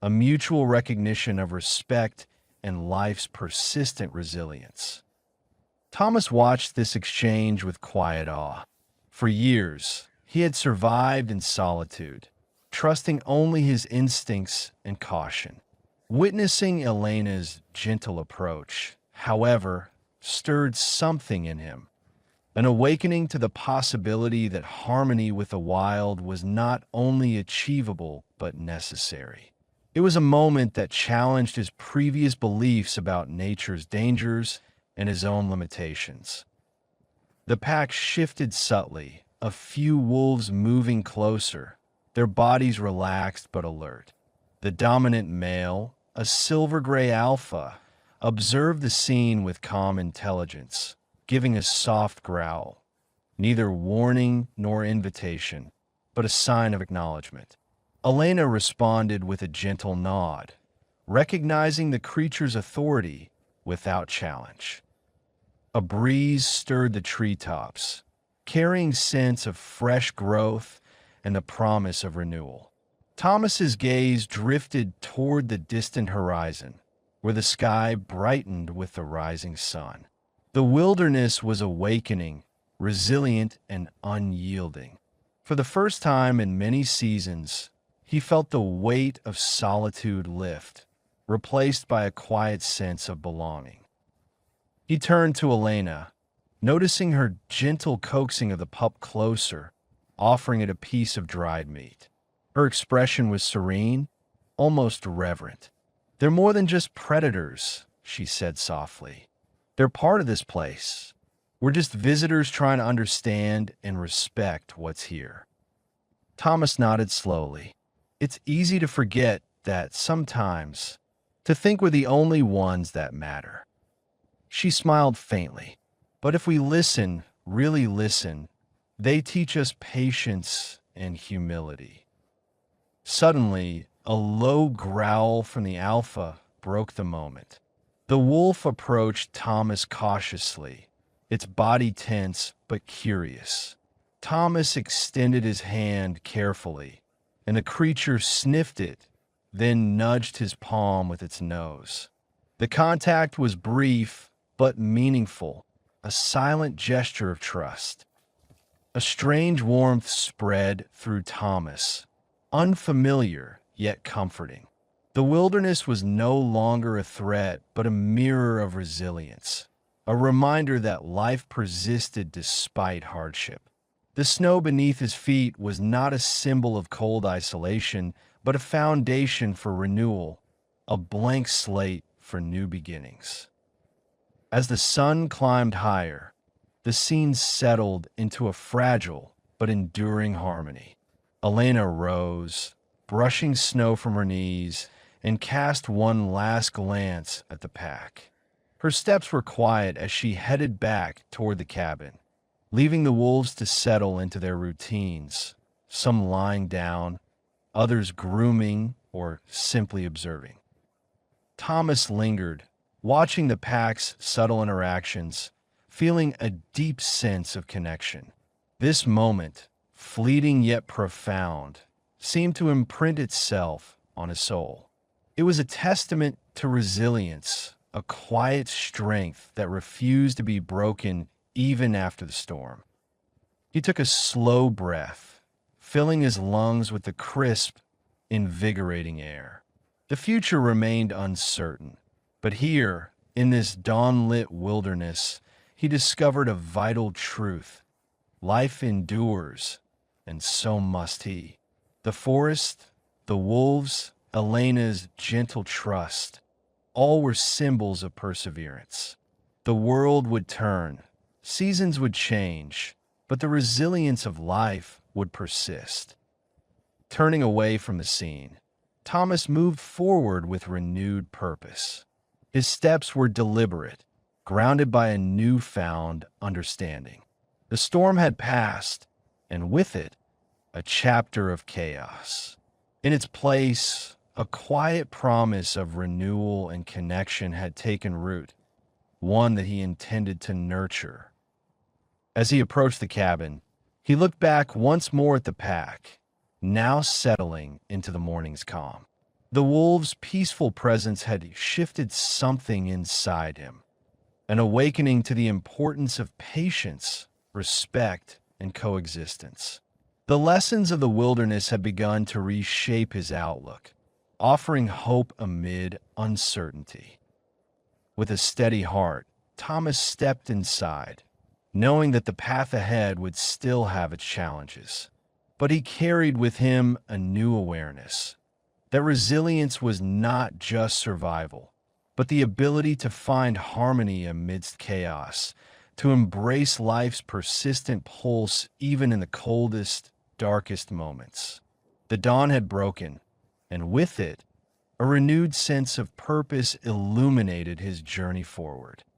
a mutual recognition of respect and life's persistent resilience. Thomas watched this exchange with quiet awe. For years, he had survived in solitude, trusting only his instincts and caution. Witnessing Elena's gentle approach, however, stirred something in him, an awakening to the possibility that harmony with the wild was not only achievable but necessary. It was a moment that challenged his previous beliefs about nature's dangers and his own limitations. The pack shifted subtly, a few wolves moving closer, their bodies relaxed but alert. The dominant male, a silver-gray alpha, observed the scene with calm intelligence, giving a soft growl, neither warning nor invitation, but a sign of acknowledgement. Elena responded with a gentle nod, recognizing the creature's authority without challenge. A breeze stirred the treetops, carrying scents of fresh growth and the promise of renewal. Thomas's gaze drifted toward the distant horizon, where the sky brightened with the rising sun. The wilderness was awakening, resilient and unyielding. For the first time in many seasons, he felt the weight of solitude lift, replaced by a quiet sense of belonging. He turned to Elena, noticing her gentle coaxing of the pup closer, offering it a piece of dried meat. Her expression was serene, almost reverent. "They're more than just predators," she said softly. "They're part of this place. We're just visitors trying to understand and respect what's here." Thomas nodded slowly. It's easy to forget that sometimes, to think we're the only ones that matter. She smiled faintly. "But if we listen, really listen, they teach us patience and humility." Suddenly, a low growl from the alpha broke the moment. The wolf approached Thomas cautiously, its body tense but curious. Thomas extended his hand carefully, and the creature sniffed it, then nudged his palm with its nose. The contact was brief but meaningful, a silent gesture of trust. A strange warmth spread through Thomas, unfamiliar yet comforting. The wilderness was no longer a threat, but a mirror of resilience, a reminder that life persisted despite hardship. The snow beneath his feet was not a symbol of cold isolation, but a foundation for renewal, a blank slate for new beginnings. As the sun climbed higher, the scene settled into a fragile but enduring harmony. Elena rose, brushing snow from her knees, and cast one last glance at the pack. Her steps were quiet as she headed back toward the cabin, leaving the wolves to settle into their routines, some lying down, others grooming or simply observing. Thomas lingered, watching the pack's subtle interactions, feeling a deep sense of connection. This moment, fleeting yet profound, seemed to imprint itself on his soul. It was a testament to resilience, a quiet strength that refused to be broken even after the storm. He took a slow breath, filling his lungs with the crisp, invigorating air. The future remained uncertain, but here, in this dawn-lit wilderness, he discovered a vital truth. Life endures, and so must he. The forest, the wolves, Elena's gentle trust, all were symbols of perseverance. The world would turn, seasons would change, but the resilience of life would persist. Turning away from the scene, Thomas moved forward with renewed purpose. His steps were deliberate, grounded by a newfound understanding. The storm had passed, and with it, a chapter of chaos. In its place, a quiet promise of renewal and connection had taken root, one that he intended to nurture. As he approached the cabin, he looked back once more at the pack, now settling into the morning's calm. The wolves' peaceful presence had shifted something inside him, an awakening to the importance of patience, respect, and coexistence. The lessons of the wilderness had begun to reshape his outlook, offering hope amid uncertainty. With a steady heart, Thomas stepped inside, knowing that the path ahead would still have its challenges. But he carried with him a new awareness, that resilience was not just survival, but the ability to find harmony amidst chaos, to embrace life's persistent pulse even in the coldest, darkest moments. The dawn had broken, and with it, a renewed sense of purpose illuminated his journey forward.